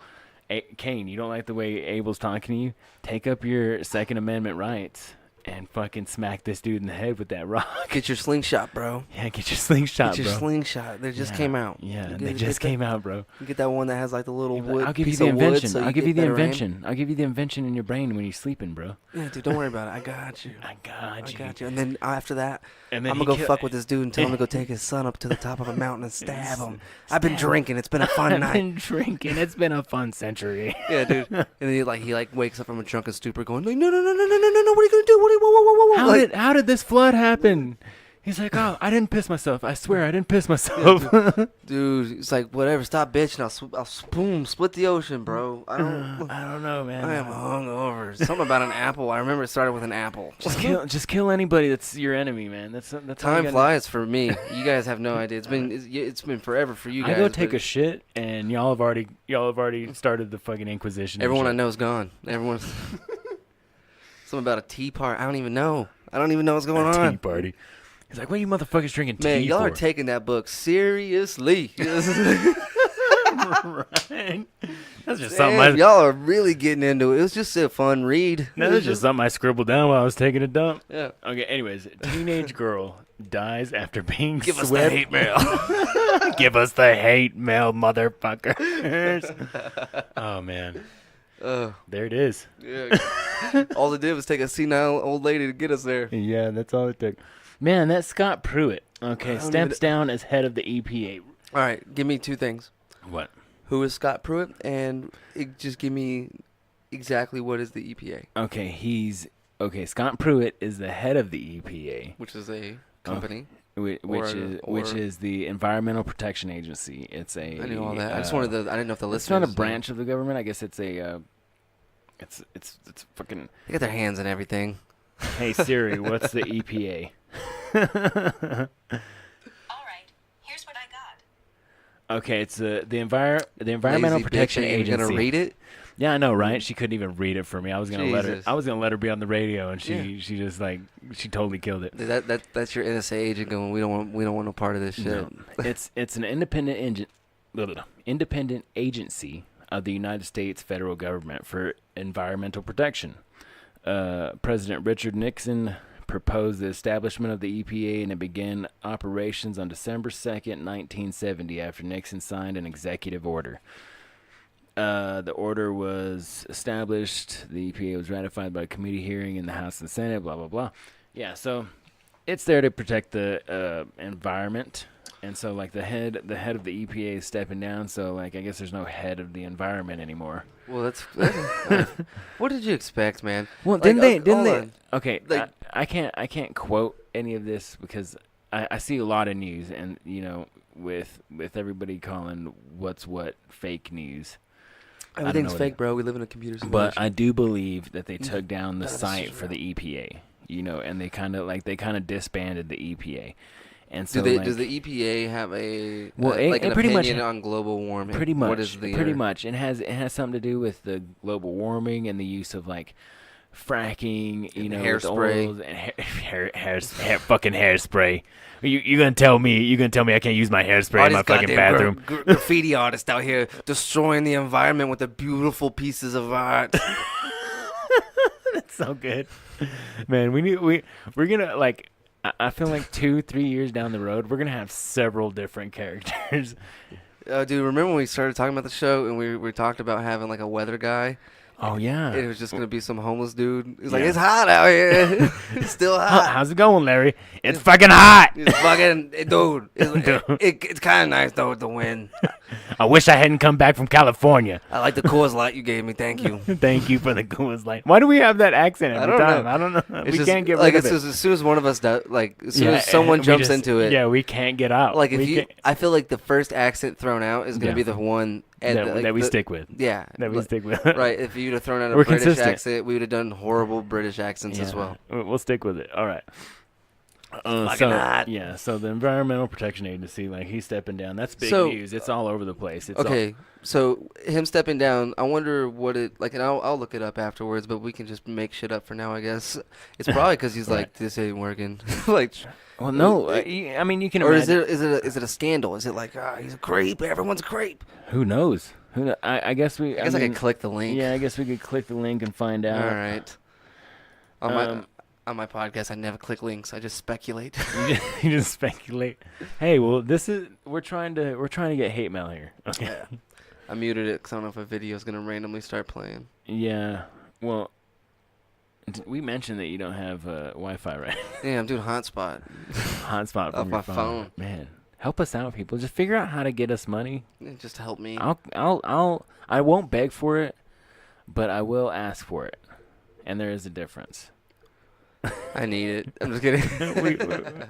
Cain, you don't like the way Abel's talking to you? Take up your Second Amendment rights." And fucking smack this dude in the head with that rock. Get your slingshot, bro. Yeah, get your slingshot, bro. Get your slingshot. They just came out. Yeah, they just came out, bro. You get that one that has like the little wood. I'll give you the invention. I'll give you the invention. I'll give you the invention in your brain when you're sleeping, bro. Yeah, dude, don't worry about it. I got you. I got you. And then after that, I'm gonna go fuck with this dude and tell him to go take his son up to the top of a mountain and stab him. I've been drinking. It's been a fun night. I've been drinking. It's been a fun century. Yeah, dude. And then he wakes up from a drunken stupor, going like, no. What are you gonna do? Whoa. How did this flood happen? He's like, oh, I didn't piss myself. I swear I didn't piss myself. Dude, it's like, whatever. Stop bitching. I'll split the ocean, bro. I don't know, man. I am hungover. Something about an apple. I remember it started with an apple. Just kill anybody that's your enemy, man. That's time flies for me. You guys have no idea. It's been forever for you guys. I go take a shit, and y'all have already started the fucking Inquisition. Everyone I know is gone. Everyone's something about a tea party. I don't even know what's going on. Tea party. He's like, what are you motherfuckers drinking tea Man, y'all for? are taking that book seriously. Right. That's just something y'all are really getting into it. It was just a fun read. No, that's just something I scribbled down while I was taking a dump. Yeah. Okay, anyways, teenage girl dies after being Give us swept. the hate mail. Give us the hate mail, motherfuckers. Oh, man. There it is. Yeah. All it did was take a senile old lady to get us there. Yeah, that's all it took. Man, that's Scott Pruitt. Okay, steps down as head of the EPA. All right, give me two things. What? Who is Scott Pruitt? And just give me exactly what is the EPA. Okay, Scott Pruitt is the head of the EPA. Which is a company. Which is the Environmental Protection Agency. It's a. I knew all that. I just wanted I didn't know if the listeners. It's not a branch of the government. I guess it's a. It's fucking. They got their hands in everything. Hey Siri, what's the EPA? All right, here's what I got. Okay, it's the Environmental Lazy Protection bitch, Agency. You gonna read it? Yeah, I know, right? She couldn't even read it for me. I was gonna Jesus. let her be on the radio, and she just like she totally killed it. That's your NSA agent going. We don't want no part of this shit. No, it's an independent agency of the United States federal government for environmental protection. President Richard Nixon proposed the establishment of the EPA, and it began operations on December 2nd, 1970, after Nixon signed an executive order. The order was established. The EPA was ratified by a committee hearing in the House and Senate, blah, blah, blah. Yeah, so it's there to protect the environment. And so, like, the head of the EPA is stepping down, so, like, I guess there's no head of the environment anymore. Well, that's what did you expect, man? Well, like, didn't they? Okay, like, I can't quote any of this because I see a lot of news, and with everybody calling what's what fake news. Everything's fake, bro. We live in a computer simulation. But I do believe that they took down the site for the EPA, and they kind of disbanded the EPA. And so, does the EPA have an pretty opinion much on global warming? Pretty much. What is pretty much. It has something to do with the global warming and the use of like fracking, hairspray, and fucking hairspray. You gonna tell me I can't use my hairspray in my fucking bathroom? Graffiti artists out here destroying the environment with their beautiful pieces of art. That's so good, man. We're gonna like. I feel like 2-3 years down the road, we're gonna have several different characters. Dude, remember when we started talking about the show and we talked about having like a weather guy? Oh yeah. It was just gonna be some homeless dude. He's like, it's hot out here. It's still hot. How's it going, Larry? It's fucking hot. It's fucking dude. It's kind of nice though with the wind. I wish I hadn't come back from California. I like the Coors Light you gave me. Thank you. Thank you for the Coors Light. Why do we have that accent every time? I don't know. We can't get rid of it. As soon as one of us does, like as soon as someone jumps into it, we can't get out. Like I feel like the first accent thrown out is gonna be the one that we stick with. Yeah, that we stick with. Right. If you'd have thrown out a British accent, we would have done horrible British accents as well. We'll stick with it. All right. So the Environmental Protection Agency, like he's stepping down. That's big news. It's all over the place. So him stepping down, I wonder what it like, and I'll look it up afterwards. But we can just make shit up for now, I guess. It's probably because he's like, this ain't working. Like, well, no. I mean, you can. Or imagine. is it a scandal? Is it like, he's a creep? Everyone's a creep. Who knows? I guess we. I could click the link. Yeah, I guess we could click the link and find out. All right. On my podcast, I never click links. I just speculate. You just speculate. Hey, well, we're trying to get hate mail here. Okay. Yeah. I muted it because I don't know if a video is gonna randomly start playing. Yeah. Well, we mentioned that you don't have Wi-Fi, right? Yeah, I'm doing hotspot. Hotspot from your phone. Man, help us out, people. Just figure out how to get us money. Just help me. I won't beg for it, but I will ask for it, and there is a difference. I need it. I'm just kidding.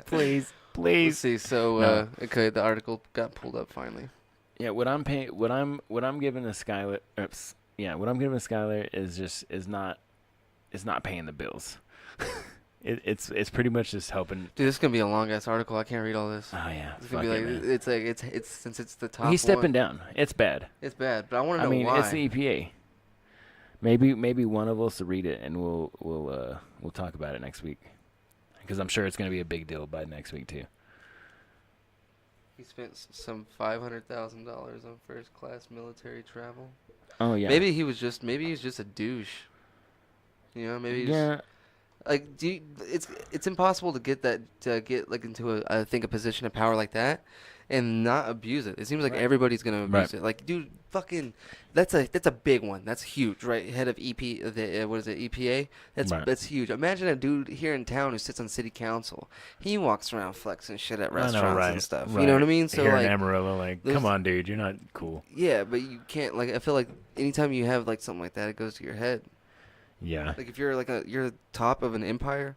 Please. Let's see. So, No. okay, the article got pulled up finally. Yeah, what I'm giving to Skylar, what I'm giving to Skylar is not paying the bills. It's pretty much just helping. Dude, this is gonna be a long ass article. I can't read all this. Oh yeah, It's gonna be like it's since it's the top. He's stepping one, down. It's bad. It's bad, but I want to know I mean, why. it's the EPA. Maybe one of us will read it and we'll talk about it next week, because I'm sure it's gonna be a big deal by next week too. He spent some $500,000 on first class military travel. Oh yeah. Maybe he's just a douche. You know, maybe he's Yeah. like it's impossible to get like into a position of power like that and not abuse it. It seems like everybody's gonna abuse it. Like, dude, fucking, that's a big one. That's huge, right? Head of what is it, EPA? That's huge. Imagine a dude here in town who sits on city council. He walks around flexing shit at restaurants and stuff. Right. You know what I mean? So here like, in Amarillo, come on, dude, you're not cool. yeah, but you can't, like, I feel like anytime you have like something like that, it goes to your head. Yeah. Like if you're like you're top of an empire.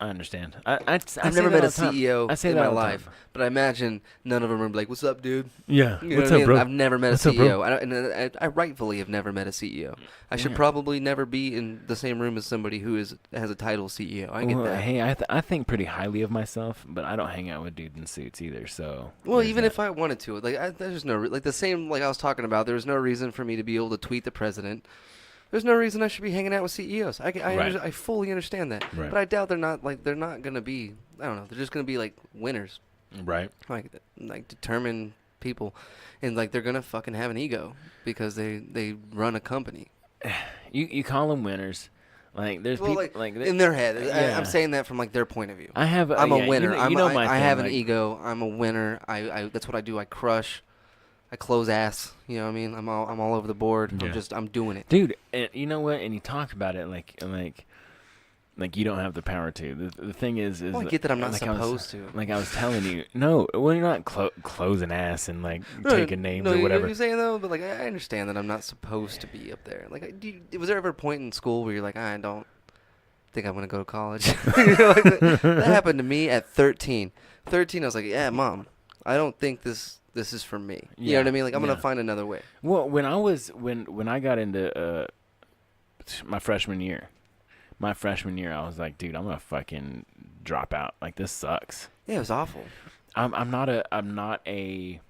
I understand. I've never met a CEO in my all the life, time. but I imagine none of them are like, "What's up, dude?" Yeah. You know What's what I up, mean? bro? I've never met What's a up, bro? CEO. I rightfully have never met a CEO. I should Yeah. probably never be in the same room as somebody who has a title CEO. I get Well, that. hey, I think pretty highly of myself, but I don't hang out with dudes in suits either. So. Well, there's even that. if I wanted to, like, there's no like the same like I was talking about. There's no reason for me to be able to tweet the president. There's no reason I should be hanging out with CEOs. I fully understand that, Right. but I doubt they're not gonna be. I don't know. They're just gonna be like winners, Right. like determined people, and like they're gonna fucking have an ego because they run a company. You call them winners. Like there's Well, people like in their head. Yeah. I'm saying that from like their point of view. I have. I'm yeah, a winner. You know my I thing, have an like, ego. I'm a winner. I that's what I do. I crush. I close ass. You know what I mean? I'm all over the board. Yeah. I'm doing it. Dude. And you know what? And you talk about it like you don't have the power to. The thing is Well, I get that I'm not like supposed to. Like I was telling you, no. Well, you're not closing ass and like taking names or whatever. You're saying though, but like I understand that I'm not supposed to be up there. Like, was there ever a point in school where you're like, I don't think I'm gonna go to college? You know, like that happened to me at 13. 13, I was like, yeah, Mom, I don't think this is for me. You know what I mean? Like I'm gonna find another way. Well, when I got into my freshman year, I was like, dude, I'm gonna fucking drop out. Like this sucks. Yeah, it was awful. I'm not a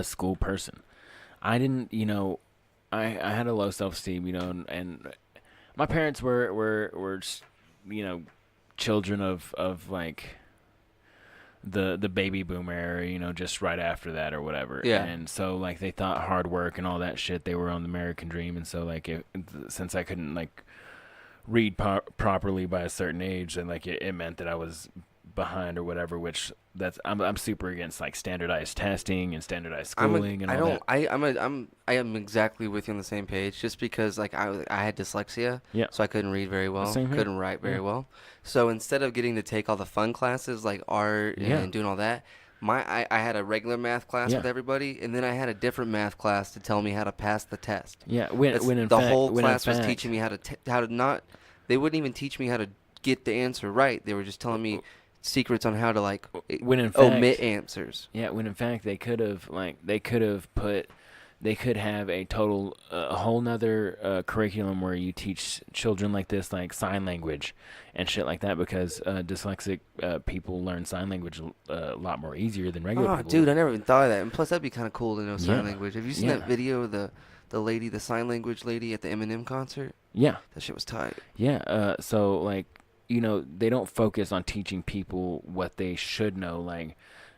school person. I didn't, I had a low self-esteem, and my parents were children of like the baby boom era, just right after that or whatever. Yeah. And so like they thought hard work and all that shit, they were on the American dream. And so like since I couldn't like read properly by a certain age, then like it meant that I was behind or whatever, which I'm super against like standardized testing and standardized schooling and all that. I am exactly with you on the same page, just because like I had dyslexia, Yeah. so I couldn't read very well, Same here. couldn't write very well. So instead of getting to take all the fun classes like art and doing all that, I had a regular math class with everybody, and then I had a different math class to tell me how to pass the test. Yeah, whole class was teaching me how to not. They wouldn't even teach me how to get the answer right. They were just telling me secrets on how to like omit answers. Yeah, when in fact they could have a total whole nother curriculum where you teach children like this, like sign language and shit like that, because dyslexic people learn sign language a lot more easier than regular people. Dude, I never even thought of that. And plus, that'd be kind of cool to know sign Yeah. language. Have you seen that video of the sign language lady at the Eminem concert? Yeah. That shit was tight. Yeah. So like, they don't focus on teaching people what they should know. Like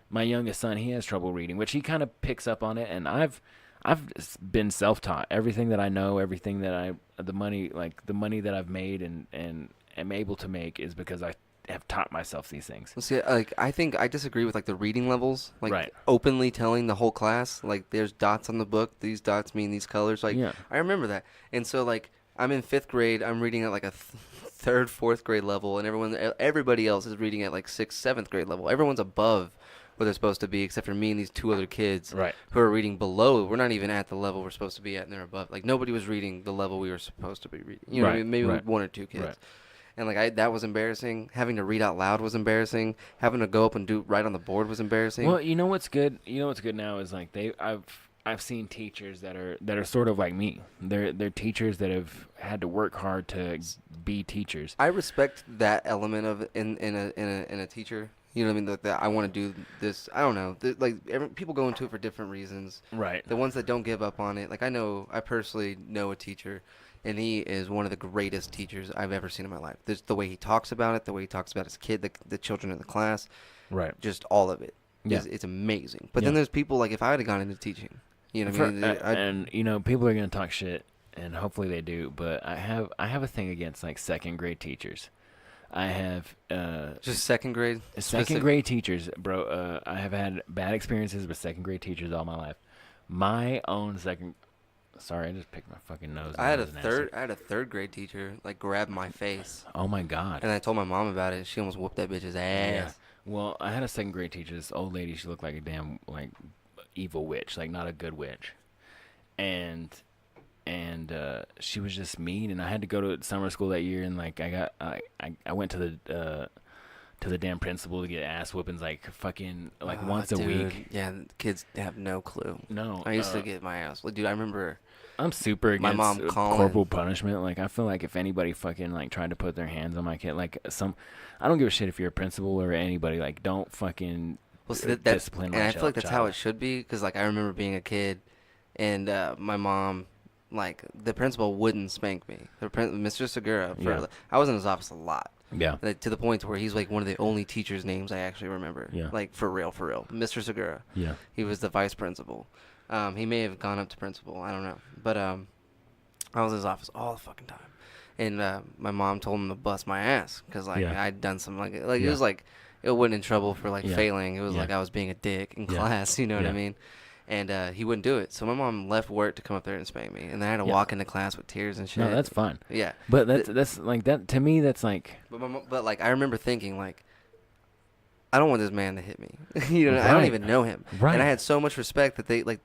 my youngest son, he has trouble reading, which he kind of picks up on it, and I've been self-taught. Everything that I know, everything that the money that I've made and am able to make is because I have taught myself these things. Well, see, like I think I disagree with like the reading levels, like Right. openly telling the whole class, like there's dots on the book. These dots mean these colors. Like Yeah. I remember that, and so like I'm in 5th grade. I'm reading at like a third, 4th grade level, and everybody else is reading at like 6th, 7th grade level. Everyone's above where they're supposed to be, except for me and these 2 other kids Right. who are reading below. We're not even at the level we're supposed to be at, and they're above. Like, nobody was reading the level we were supposed to be reading. You know what I Right, mean? Maybe right. 1 or 2 kids. Right. And, like, that was embarrassing. Having to read out loud was embarrassing. Having to go up and write on the board was embarrassing. Well, you know what's good? You know what's good now is like I've seen teachers that are sort of like me. They're teachers that have had to work hard to be teachers. I respect that element of it in a teacher. You know what I mean? Like that I want to do this. I don't know. People go into it for different reasons. Right. The ones that don't give up on it. Like I personally know a teacher, and he is one of the greatest teachers I've ever seen in my life. There's the way he talks about it, the way he talks about his kid, the children in the class. Right. Just all of it. Yeah. It's amazing. But Yeah. then there's people like if I had gone into teaching, you know what I mean? And you know, people are gonna talk shit, and hopefully they do. But I have a thing against like 2nd grade teachers. I have just 2nd grade. second grade teachers, bro. I have had bad experiences with 2nd grade teachers all my life. My own second. Sorry, I just picked my fucking nose. I had a 3rd grade teacher like grab my face. Oh my god. And I told my mom about it. She almost whooped that bitch's ass. Yeah. Well, I had a 2nd grade teacher. This old lady. She looked like a damn like evil witch, like not a good witch. And she was just mean, and I had to go to summer school that year, and like I went to the damn principal to get ass whoopings like fucking like once a week. Yeah, kids have no clue. No, I used to get my ass. Dude, I remember. I'm super against my mom calling. corporal punishment. Like I feel like if anybody fucking like tried to put their hands on my kid, like I don't give a shit if you're a principal or anybody. Like don't fucking discipline my and I child. feel like that's how it should be, because like I remember being a kid, and my mom. Like, the principal wouldn't spank me. Mr. Segura. I was in his office a lot. Yeah. Like, to the point where he's, like, one of the only teachers' names I actually remember. Yeah. Like, for real. Mr. Segura. Yeah. He was the vice principal. He may have gone up to principal. I don't know. But I was in his office all the fucking time. And my mom told him to bust my ass. Because, like, I'd done some, like it was, like, it wasn't in trouble for, like, failing. It was, like, I was being a dick in class. You know what I mean? And he wouldn't do it. So my mom left work to come up there and spank me. And then I had to walk into class with tears and shit. No, that's fine. Yeah. But that's like that to me. That's like. But like I remember thinking like, I don't want this man to hit me. You know, right. I don't even know him. Right. And I had so much respect that they like,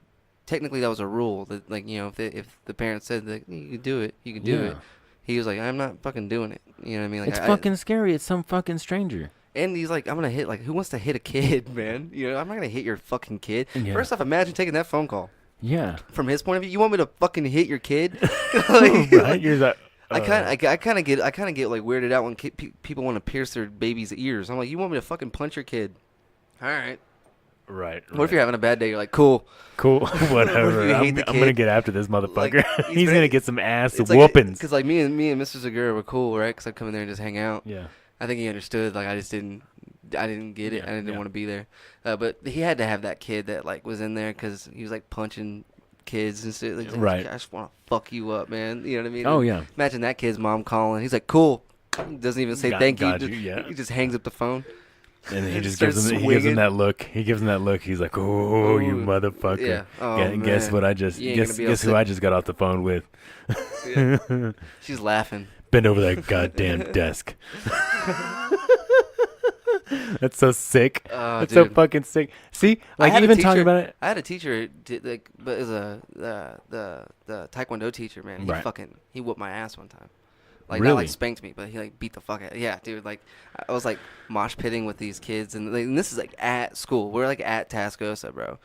technically that was a rule that like you know if the parents said that you could do it, you could do it. He was like, I'm not fucking doing it. You know what I mean? Like, it's fucking scary. It's some fucking stranger. And he's like, I'm going to hit, like, who wants to hit a kid, man? You know, I'm not going to hit your fucking kid. Yeah. First off, imagine taking that phone call. Yeah. From his point of view, you want me to fucking hit your kid? Like, right? You're like, I kind of get like weirded out when people want to pierce their baby's ears. I'm like, you want me to fucking punch your kid? All right. Right. What if you're having a bad day? You're like, cool. Whatever. I'm going to get after this motherfucker. Like, he's going to get some ass whoopings. Because like me and Mr. Segura were cool, right? Because I'd come in there and just hang out. Yeah. I think he understood. Like I didn't get it. I didn't want to be there. But he had to have that kid that like was in there because he was like punching kids and shit. Like, right. I just want to fuck you up, man. You know what I mean? Oh yeah. Imagine that kid's mom calling. He's like, cool. Doesn't even say thank you. He just hangs up the phone. And he just gives him that look. He gives him that look. He's like, "Oh, you motherfucker!" Yeah. Oh, guess what? Guess who I just got off the phone with? Yeah. She's laughing. Bend over that goddamn desk. That's so sick. That's so fucking sick. See, like even talking about it. I had a teacher, like, but as the Taekwondo teacher, man. He whooped my ass one time. Like, really? Not like spanked me, but he like beat the fuck out. Yeah, dude. Like, I was like mosh pitting with these kids, and this is like at school. We're like at Tascosa, bro,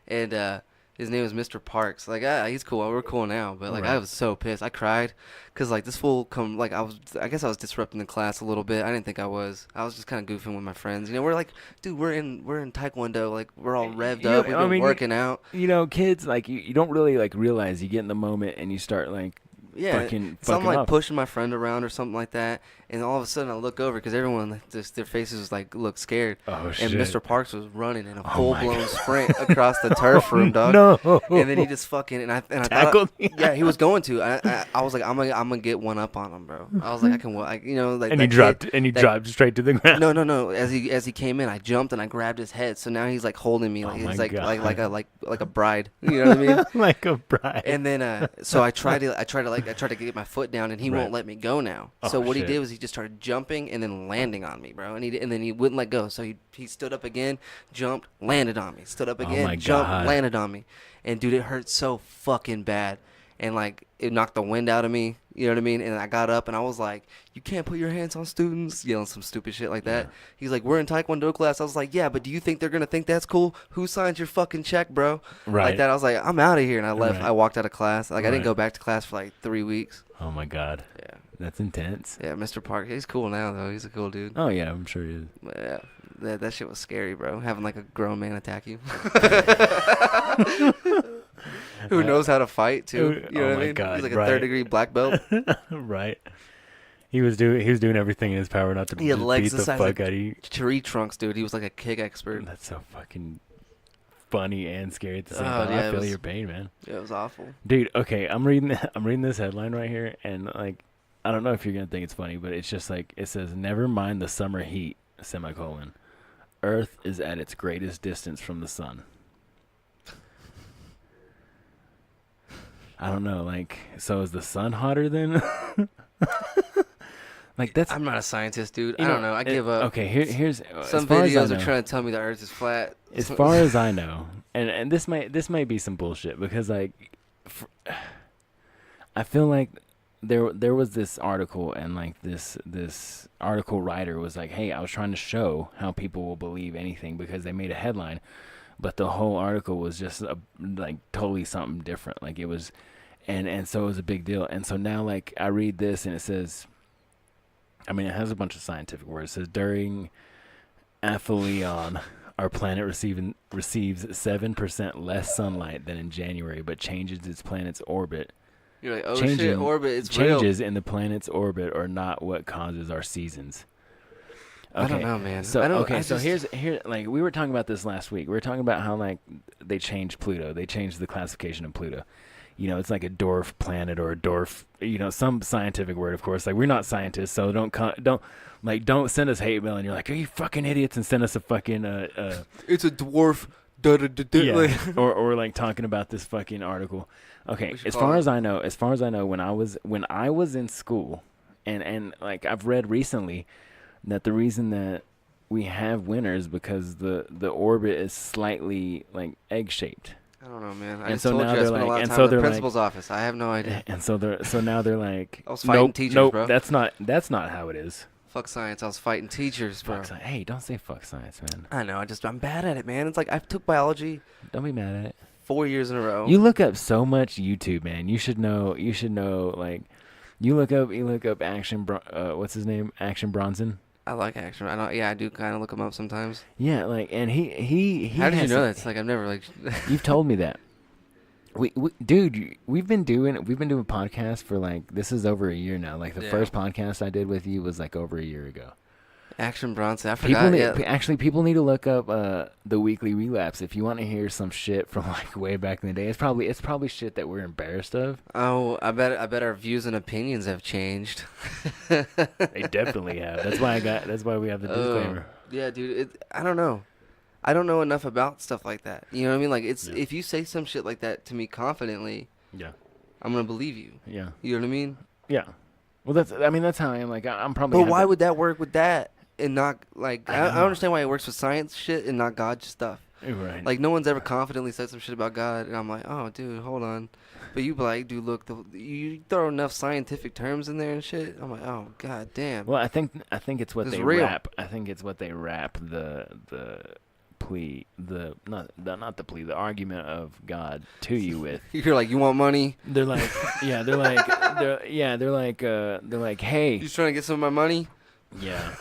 and his name was Mr. Parks. Like, he's cool. We're cool now, but like, right. I was so pissed. I cried, cause like this fool I guess I was disrupting the class a little bit. I didn't think I was. I was just kind of goofing with my friends. You know, we're like, dude, we're in Taekwondo. Like, we're all revved up. We've been working out. You know, kids like you don't really like realize you get in the moment and you start like. Yeah, so I'm like pushing my friend around or something like that, and all of a sudden I look over because everyone just their faces like look scared. Oh and shit! And Mr. Parks was running in a full-blown sprint across the turf room, dog. No. And then he just fucking and I tackled. Yeah, he was going to. I was like, I'm gonna get one up on him, bro. I was like, I can, you know, like. And he dropped straight to the ground. No. As he came in, I jumped and I grabbed his head. So now he's like holding me like he's like a bride. You know what I mean? Like a bride. And then so I tried to get my foot down, and he won't let me go now. So what he did was he just started jumping and then landing on me, bro. And then he wouldn't let go. So he stood up again, jumped, landed on me. Stood up again, jumped, landed on me. And dude, it hurt so fucking bad. And like it knocked the wind out of me, you know what I mean? And I got up and I was like, "You can't put your hands on students," yelling some stupid shit like that. He's like, "We're in Taekwondo class." I was like, "Yeah, but do you think they're gonna think that's cool? Who signed your fucking check, bro?" Right. Like that. I was like, "I'm out of here," and I left. I walked out of class. Like I didn't go back to class for like 3 weeks. Oh my God. Yeah. That's intense. Yeah, Mr. Park, he's cool now though. He's a cool dude. Oh yeah, I'm sure he is. But yeah, that shit was scary, bro. Having like a grown man attack you. Who knows how to fight too? You know what I mean? God, he's like a 3rd-degree black belt. Right. He was doing everything in his power not to He had just legs beat the the size fuck of out of you. tree trunks, dude. He was like a kick expert. That's so fucking funny and scary at the same time. Yeah, I feel your pain, man. Yeah, it was awful. Dude, okay, I'm reading this headline right here, and like, I don't know if you're gonna think it's funny, but it's just like it says, "Never mind the summer heat, semicolon. Earth is at its greatest distance from the sun." I don't know, like, so is the sun hotter then? Like that's. I'm not a scientist, dude. I don't know. I give up. Okay, here's some videos are trying to tell me the Earth is flat. As far as I know, and this might be some bullshit because like, I feel like there was this article and like this article writer was like, hey, I was trying to show how people will believe anything because they made a headline, but the whole article was just like totally something different. Like it was, and so it was a big deal. And so now like I read this and it says, I mean it has a bunch of scientific words. It says during aphelion, our planet receives 7% less sunlight than in January, but changes its planet's orbit. You're like, oh shit, orbit, it's real. Changes in the planet's orbit are not what causes our seasons. Okay. I don't know, man. So here's like we were talking about this last week. We were talking about how like they changed Pluto. They changed the classification of Pluto. You know, it's like a dwarf planet or a dwarf. You know, some scientific word, of course. Like we're not scientists, so don't send us hate mail. And you're like, are you fucking idiots? And send us a fucking It's a dwarf. Yeah. or like talking about this fucking article. Okay, as far as I know, when I was in school, and like I've read recently that the reason that we have winters because the orbit is slightly like egg shaped. I don't know, man. I and just so told now you I they're spent like, a lot of and time so in the they're principal's like, office. I have no idea. And so now they're like, I was fighting teachers, nope, bro. that's not how it is. Fuck science. I was fighting teachers, bro. Hey, don't say fuck science, man. I know. I'm bad at it, man. It's like I took biology. Don't be mad at it. 4 years in a row. You look up so much YouTube, man. You should know. Like, you look up Action. What's his name? Action Bronson. I like Action. I do kind of look him up sometimes. Yeah, like, and he. How did you know that? It's like I've never like. You've told me that. Dude, we've been doing podcasts for like this is over a year now. Like the first podcast I did with you was like over a year ago. Action Bronson. I forgot. People need to look up the Weekly Relapse if you want to hear some shit from like way back in the day. It's probably shit that we're embarrassed of. Oh, I bet our views and opinions have changed. They definitely have. That's why we have the disclaimer. Yeah, dude. I don't know. I don't know enough about stuff like that. You know what I mean? Like if you say some shit like that to me confidently, I'm gonna believe you. Yeah. You know what I mean? Yeah. Well, that's how I am. Like I'm probably. But why would that work with that and not like? I don't understand why it works with science shit and not God stuff. Right. Like no one's ever confidently said some shit about God, and I'm like, oh, dude, hold on. But you be like, dude, look, you throw enough scientific terms in there and shit. I'm like, oh, god damn. Well, I think it's what It's they real. wrap. I think it's what they wrap the plea, the argument of God to you with. You're like, you want money? They're like, they're like, hey, You trying to get some of my money? yeah,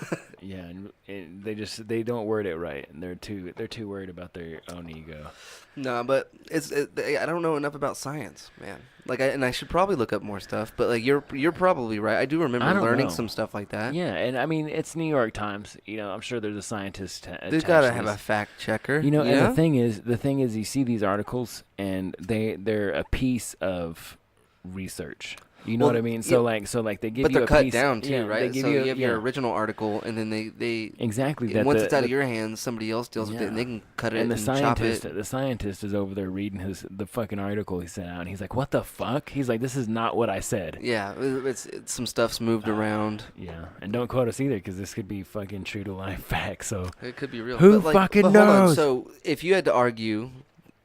and they don't word it right, and they're too worried about their own ego. No, but I don't know enough about science, man. Like, I should probably look up more stuff. But like, you're probably right. I do remember learning some stuff like that. Yeah, and I mean, it's New York Times. You know, I'm sure there's a scientist. They've got to have a fact checker. You know, and the thing is, you see these articles, and they're a piece of research. You know what I mean? So like they give but you they're a cut piece, down too, right? They give so you, you have your original article, and then they exactly once it's out of your hands, somebody else deals with it, and they can cut it and chop it. The scientist is over there reading the fucking article he sent out, and he's like, "What the fuck?" He's like, "This is not what I said." Yeah, it's some stuff's moved around. Yeah, and don't quote us either, because this could be fucking true to life facts. So it could be real. Who fucking knows? So if you had to argue,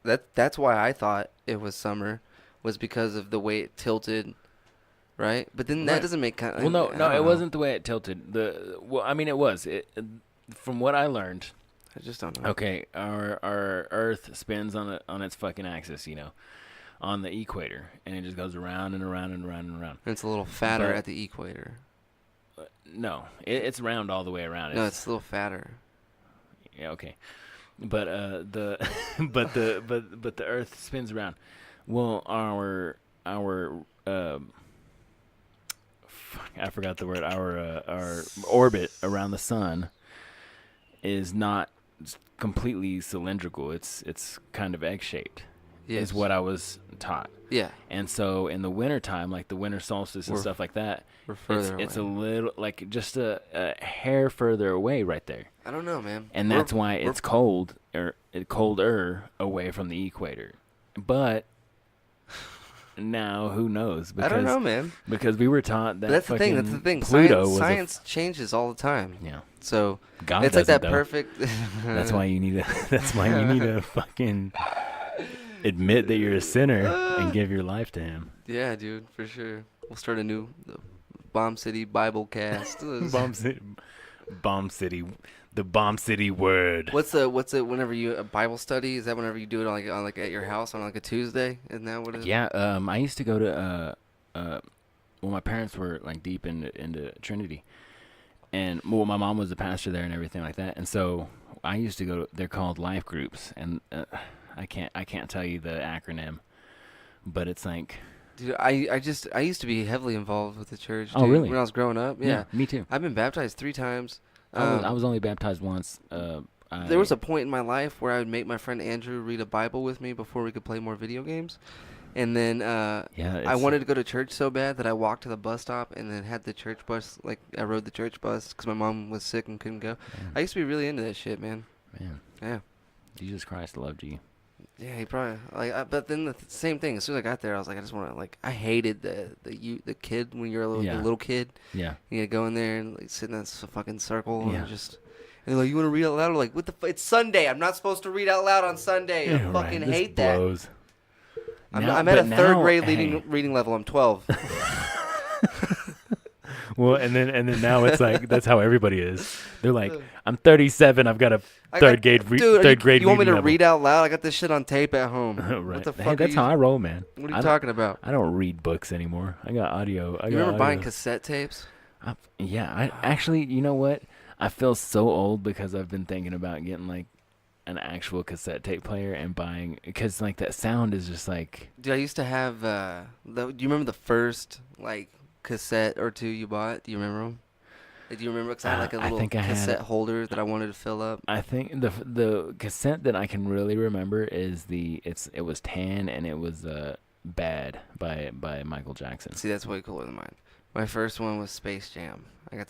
that's why I thought it was summer, was because of the way it tilted. Right, but then that doesn't make kind of. Well, no, it wasn't the way it tilted. I mean, it was. From what I learned, I just don't know. Okay, our Earth spins on its fucking axis, on the equator, and it just goes around and around and around and around. And it's a little fatter at the equator. No, it's round all the way around. No, it's a little fatter. Yeah, okay, but the but the Earth spins around. Well, our I forgot the word. Our orbit around the sun is not completely cylindrical. It's kind of egg-shaped. Yes. Is what I was taught. Yeah. And so in the wintertime, like the winter solstice and stuff like that, it's a little, like just a hair further away right there. I don't know, man. And that's why it's colder away from the equator. But now, who knows? Because, I don't know, man. Because we were taught that. That's the thing. That's the thing. Science changes all the time. Yeah. So God it's like that though. Perfect. That's why you need to. That's why you need to fucking admit that you're a sinner and give your life to Him. Yeah, dude, for sure. We'll start a new Bomb City Bible cast. Bomb City. The Bomb City word. What's it? Whenever you a Bible study, is that whenever you do it on like at your house on like a Tuesday? Isn't that what it is? Yeah. I used to go to my parents were like deep into Trinity, and my mom was the pastor there and everything like that, and so I used to go. They're called life groups, and I can't tell you the acronym, but it's like. Dude, I used to be heavily involved with the church. Dude, oh really? When I was growing up, yeah. Me too. I've been baptized 3 times. I was only baptized once. There was a point in my life where I would make my friend Andrew read a Bible with me before we could play more video games. And then I wanted to go to church so bad that I walked to the bus stop and then had the church bus. Like, I rode the church bus because my mom was sick and couldn't go. Man. I used to be really into that shit, man. Man. Yeah. Jesus Christ loved you. Yeah, he probably but then the same thing. As soon as I got there, I was like, I just want to I hated the kid when you're a little kid. Yeah. You go in there and like sit in that fucking circle and just. And they're like, you want to read out loud? I'm like, what the it's Sunday. I'm not supposed to read out loud on Sunday. I fucking hate that. I'm at a third grade reading level. I'm 12. Well, and then now it's like that's how everybody is. They're like, I'm 37. I've got a third grade. You want me to read out loud? I got this shit on tape at home. Right. What the fuck? Hey, that's how I roll, man. What are you talking about? I don't read books anymore. I got audio. You remember buying cassette tapes? Yeah. I actually, you know what? I feel so old because I've been thinking about getting like an actual cassette tape player and buying, because like that sound is just like. Dude, I used to have. Do you remember the first like cassette or two you bought? Do you remember them? Do you remember? Because I had like a little cassette holder that I wanted to fill up. I think the cassette that I can really remember is it was tan and it was Bad by Michael Jackson. See, that's way cooler than mine. My first one was Space Jam. I got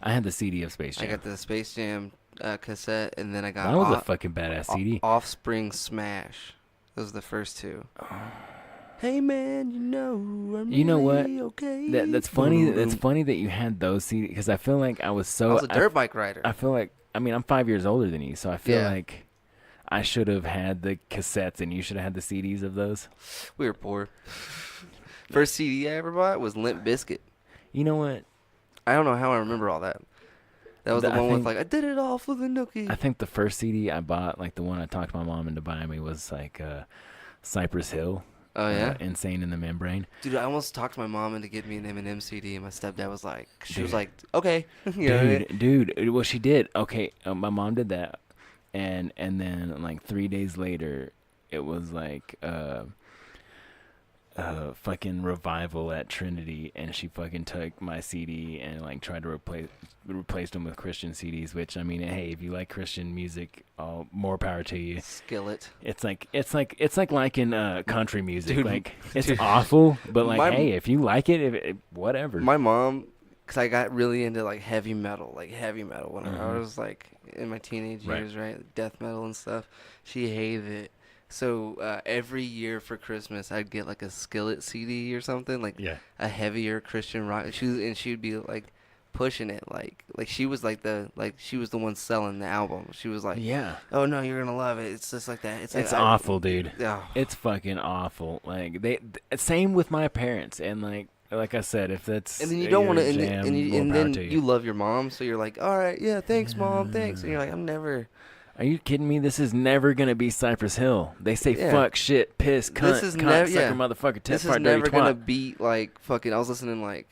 I had the CD of Space Jam. I got the Space Jam cassette, and then I got. That was a fucking badass CD. Offspring Smash. Those are the first two. Hey man, you know what? Okay. That's funny. That's funny that you had those CDs, because I feel like I was a dirt bike rider. I feel like I'm 5 years older than you, so I feel like I should have had the cassettes and you should have had the CDs of those. We were poor. First CD I ever bought was Limp Bizkit. You know what? I don't know how I remember all that. That was the one with like, I did it all for the nookie. I think the first CD I bought, like the one I talked my mom into buying me, was like Cypress Hill. Oh yeah, Insane in the Membrane. Dude, I almost talked my mom into getting me an Eminem CD, and my stepdad was like, she was like, okay, dude. Well, she did. Okay, my mom did that, and then like 3 days later, it was like fucking revival at Trinity, and she fucking took my CD and like tried to replace them with Christian CDs. Which, I mean, hey, if you like Christian music, more power to you. Skillet. It's like in country music. Dude, like it's awful, but like, hey, if you like it, whatever. My mom, because I got really into like heavy metal when I was like in my teenage years, right? Death metal and stuff. She hated it. So every year for Christmas, I'd get like a Skillet CD or something, like a heavier Christian rock. She'd be like pushing it, like she was she was the one selling the album. She was like, oh no, you're gonna love it. It's just like that. It's awful, dude. It's fucking awful. Like same with my parents, and like I said, if that's and then you don't want to, and then you love your mom, so you're like, all right, thanks, mom, thanks, and you're like, I'm never. Are you kidding me? This is never gonna be Cypress Hill. They say fuck, shit, piss, cunt, sucker, motherfucker, this is never gonna beat like fucking. I was listening like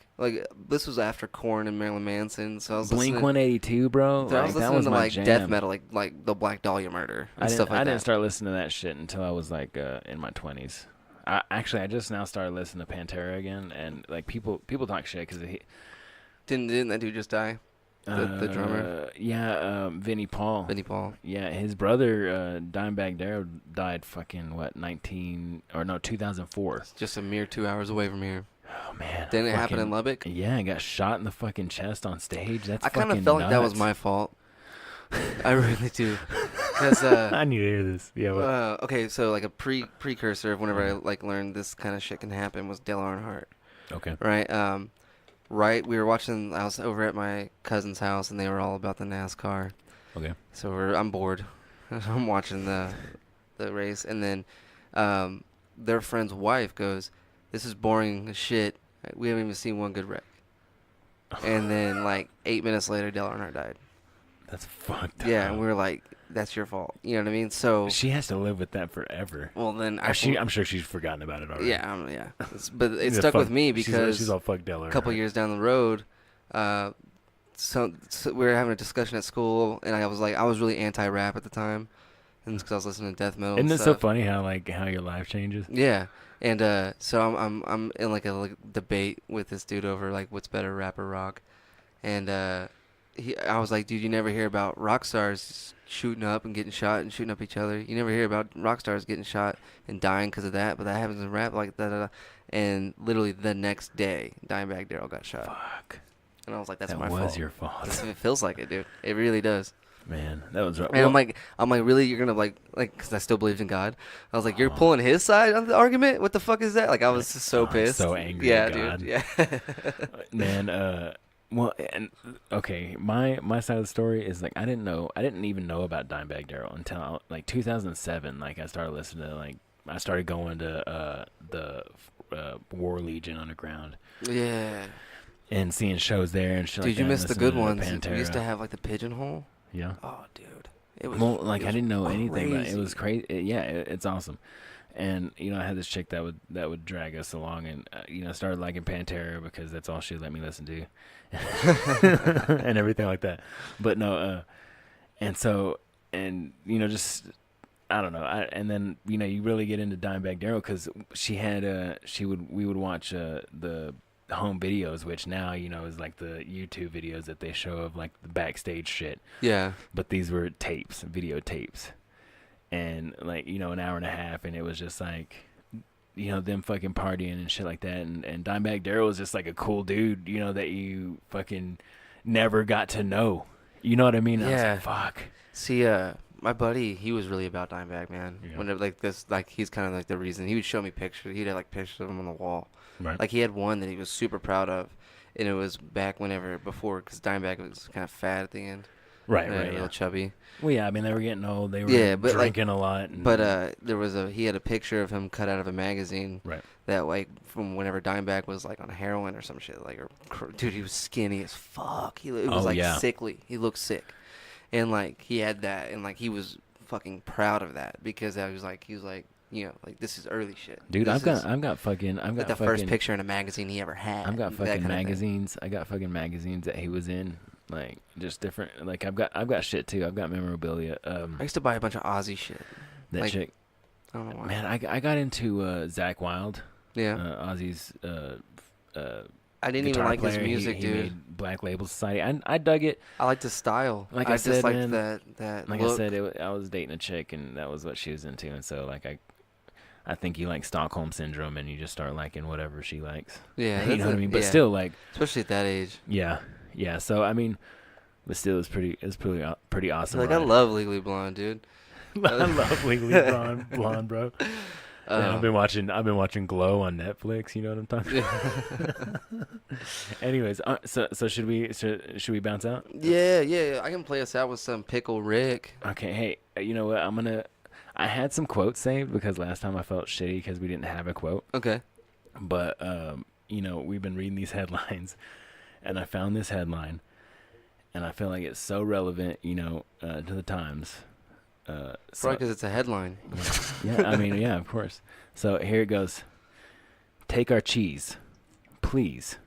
this was after Korn and Marilyn Manson, so I was Blink 182, bro. I was listening to like death metal, like the Black Dahlia Murder and stuff like that. I didn't start listening to that shit until I was like in my 20s. I just now started listening to Pantera again, and like people talk shit because didn't that dude just die? The drummer? Vinnie Paul. Vinnie Paul. Yeah, his brother, Dimebag Darrell, died fucking, 2004. It's just a mere 2 hours away from here. Oh, man. Didn't it happen in Lubbock? Yeah, I got shot in the fucking chest on stage. I kind of felt like that was my fault. I really do. Because I need to hear this. Yeah. Okay, so like a precursor of whenever I like learned this kind of shit can happen was Dale Earnhardt. Okay. Right. Right, we were watching. I was over at my cousin's house, and they were all about the NASCAR. Okay. So I'm bored. I'm watching the race, and then their friend's wife goes, "This is boring as shit. We haven't even seen one good wreck." And then like 8 minutes later, Dale Earnhardt died. That's fucked up. Yeah, and we were like, that's your fault. You know what I mean? So she has to live with that forever. Well, then I'm sure she's forgotten about it already. Yeah. But it stuck with me because she's all fucked Dale Earnhardt. A couple years down the road, so we were having a discussion at school, and I was really anti-rap at the time, and because I was listening to death metal. Isn't it so funny how your life changes? Yeah, and so I'm in like a debate with this dude over like what's better, rap or rock, and I was like, dude, you never hear about rock stars shooting up and getting shot and shooting up each other. You never hear about rock stars getting shot and dying because of that, but that happens in rap, like that. And literally the next day, Dimebag Darrell got shot. Fuck. And I was like, that's my fault. That was your fault. It feels like it, dude. It really does. Man, that was rough. And I'm like, really? You're gonna like, because I still believed in God. I was like, you're pulling his side of the argument? What the fuck is that? Like, I was just so pissed. So angry. Yeah, at God. dude. Yeah. Man, well, and okay, my side of the story is like I didn't even know about Dimebag Darrell until like 2007. Like I started listening to I started going to the War Legion Underground. Yeah. And seeing shows there and shit. Dude, like you that, missed the good ones. Pantera. We used to have like the Pigeonhole. Yeah. Oh, dude. It was. Well, like I didn't know anything about it. It crazy. was crazy. It's awesome. And I had this chick that would drag us along, and started liking Pantera because that's all she would let me listen to, and everything like that. But no, just I don't know. And then you really get into Dimebag Darrell because we would watch the home videos, which now is like the YouTube videos that they show of like the backstage shit. Yeah. But these were videotapes. And like an hour and a half, and it was just like them fucking partying and shit like that, and Dimebag Darrell was just like a cool dude that you fucking never got to know, you know what I mean? Yeah. I was like, fuck. See, my buddy, he was really about Dimebag, man. Yeah. Whenever he's kind of like the reason. He would show me pictures. He'd have like pictures of him on the wall. Right. Like he had one that he was super proud of, and it was back before, because Dimebag was kind of fat at the end. Right, A right, little chubby. Well, yeah, I mean, they were getting old. They were drinking a lot. But he had a picture of him cut out of a magazine. Right. That like from whenever Dimebag was like on heroin or some shit. Dude, he was skinny as fuck. It was sickly. He looked sick, and like he had that, and like he was fucking proud of that because he was like this is early shit. Dude, I've got the first picture in a magazine he ever had. I've got fucking magazines. I got fucking magazines that he was in. Like just different. Like I've got shit too. I've got memorabilia. I used to buy a bunch of Ozzy shit. That chick. I don't know why. Man, I got into Zakk Wylde. Yeah. Ozzy's I didn't even like his music, he dude. Made Black Label Society. I dug it. I liked his style. Like I said, just liked man, that like look. I said, I was dating a chick, and that was what she was into, and so like I think you like Stockholm Syndrome, and you just start liking whatever she likes. Yeah, you know what I mean. But still, like, especially at that age. Yeah. So I mean, but still, it's pretty awesome. Like, I love Legally Blonde, dude. I love Legally Blonde, bro. Yeah, I've been watching Glow on Netflix. You know what I'm talking about. Anyways, so should we bounce out? Yeah. I can play us out with some Pickle Rick. Okay, hey, you know what? I had some quotes saved because last time I felt shitty because we didn't have a quote. Okay. But we've been reading these headlines, and I found this headline, and I feel like it's so relevant, to the times. Probably because it's a headline. Yeah, I mean, yeah, of course. So here it goes. Take our cheese, please.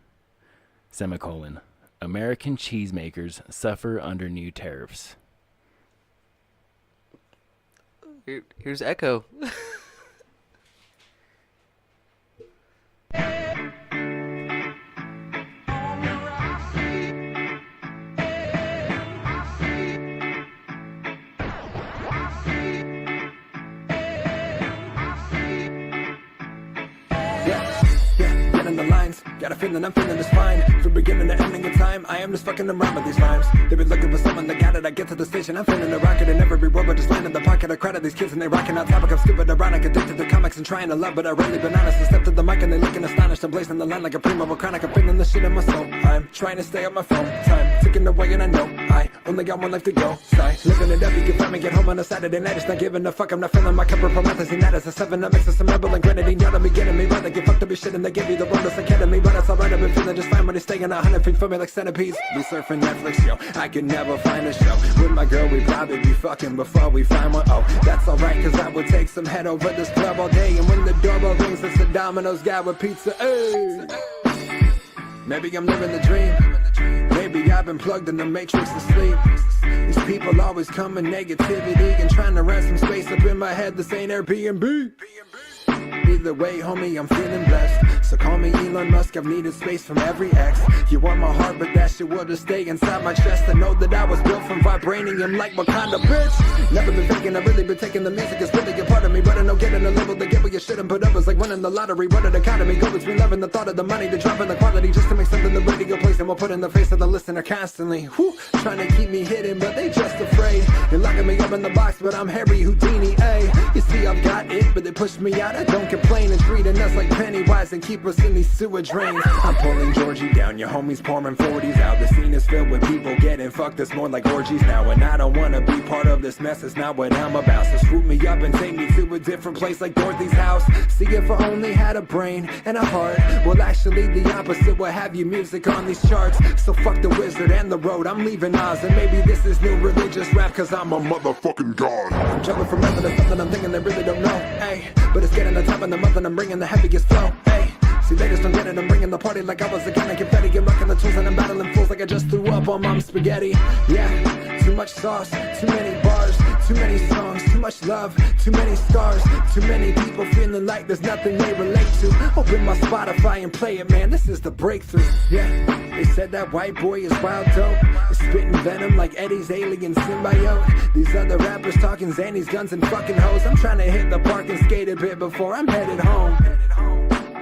Semicolon. American cheesemakers suffer under new tariffs. Here's Echo. Got a feeling I'm feeling just fine. From beginning to ending in time, I am just fucking around with these rhymes. They've been looking for someone that got it. I get to the station, I'm feeling a rocket in every word, but just land in the pocket. I crowd of these kids and they rocking out topic. I'm stupid, ironic, addicted to comics and trying to love, but I really been honest. I step to the mic and they looking astonished. I'm blazing the line like a primo of chronic. I'm feeling the shit in my soul. I'm trying to stay on my phone. Time ticking away and I know I only got one life to go. Sigh, living it up, you can find me, get home on a Saturday night. Just not giving a fuck, I'm not feeling my cup of promethazine. That is a 7 that mixes some rebel and grenadine. Y'all don't be getting me right, they get fucked up your shit and they give you the wellness academy. But it's alright, I've been feeling just fine when it's staying 100 feet from me like centipedes. Be surfing Netflix, yo, I could never find a show. With my girl, we probably be fucking before we find one. Oh, that's alright, cause I would take some head over this club all day. And when the doorbell rings, it's the Domino's guy with pizza. Hey. Maybe I'm living the dream. Maybe I've been plugged in the matrix to sleep. These people always come in negativity and trying to rent some space up in my head. This ain't Airbnb. Either way, homie, I'm feeling blessed. So call me Elon Musk, I've needed space from every ex. You want my heart, but that shit will just stay inside my chest. I know that I was built from vibranium like Wakanda, bitch. Never been faking, I've really been taking the music. It's really a part of me, but I know getting a label to get what you shouldn't put up is like winning the lottery. What an economy, go between love and the thought of the money to drop in the quality just to make something the radio plays and we'll put in the face of the listener constantly. Whew, trying to keep me hidden, but they just afraid. You're locking me up in the box, but I'm Harry Houdini, ayy. You see, I've got it, but they pushed me out. I don't complain and treating us like Pennywise and keep us in these sewer drains. I'm pulling Georgie down, your homies pouring 40s out. The scene is filled with people getting fucked, it's more like orgies now. And I don't wanna be part of this mess, it's not what I'm about. So swoop me up and take me to a different place like Dorothy's house. See if I only had a brain and a heart. Well, actually the opposite will have you music on these charts. So fuck the wizard and the road, I'm leaving Oz. And maybe this is new religious rap cause I'm a motherfucking god. I'm jumping from nothing to something I'm thinking they really don't know, ayy. But it's getting the top of the month and I'm bringing the heaviest flow, ayy. See, they just don't get it, I'm bringing the party like I was a kind of confetti. I'm rocking the tools and I'm battling fools like I just threw up on mom's spaghetti. Yeah, too much sauce, too many bars, too many songs, too much love, too many scars, too many people feeling like there's nothing they relate to. Open my Spotify and play it, man, this is the breakthrough. Yeah, they said that white boy is wild dope, spitting venom like Eddie's alien symbiote. These other rappers talking Xannies, guns and fucking hoes. I'm trying to hit the park and skate a bit before I'm headed home.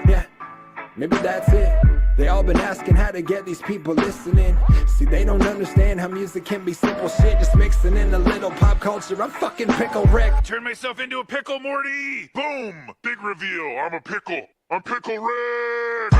Yeah, maybe that's it. They all been asking how to get these people listening. See, they don't understand how music can be simple shit, just mixing in a little pop culture. I'm fucking Pickle Rick. Turn myself into a pickle, Morty. Boom! Big reveal. I'm a pickle. I'm Pickle Rick.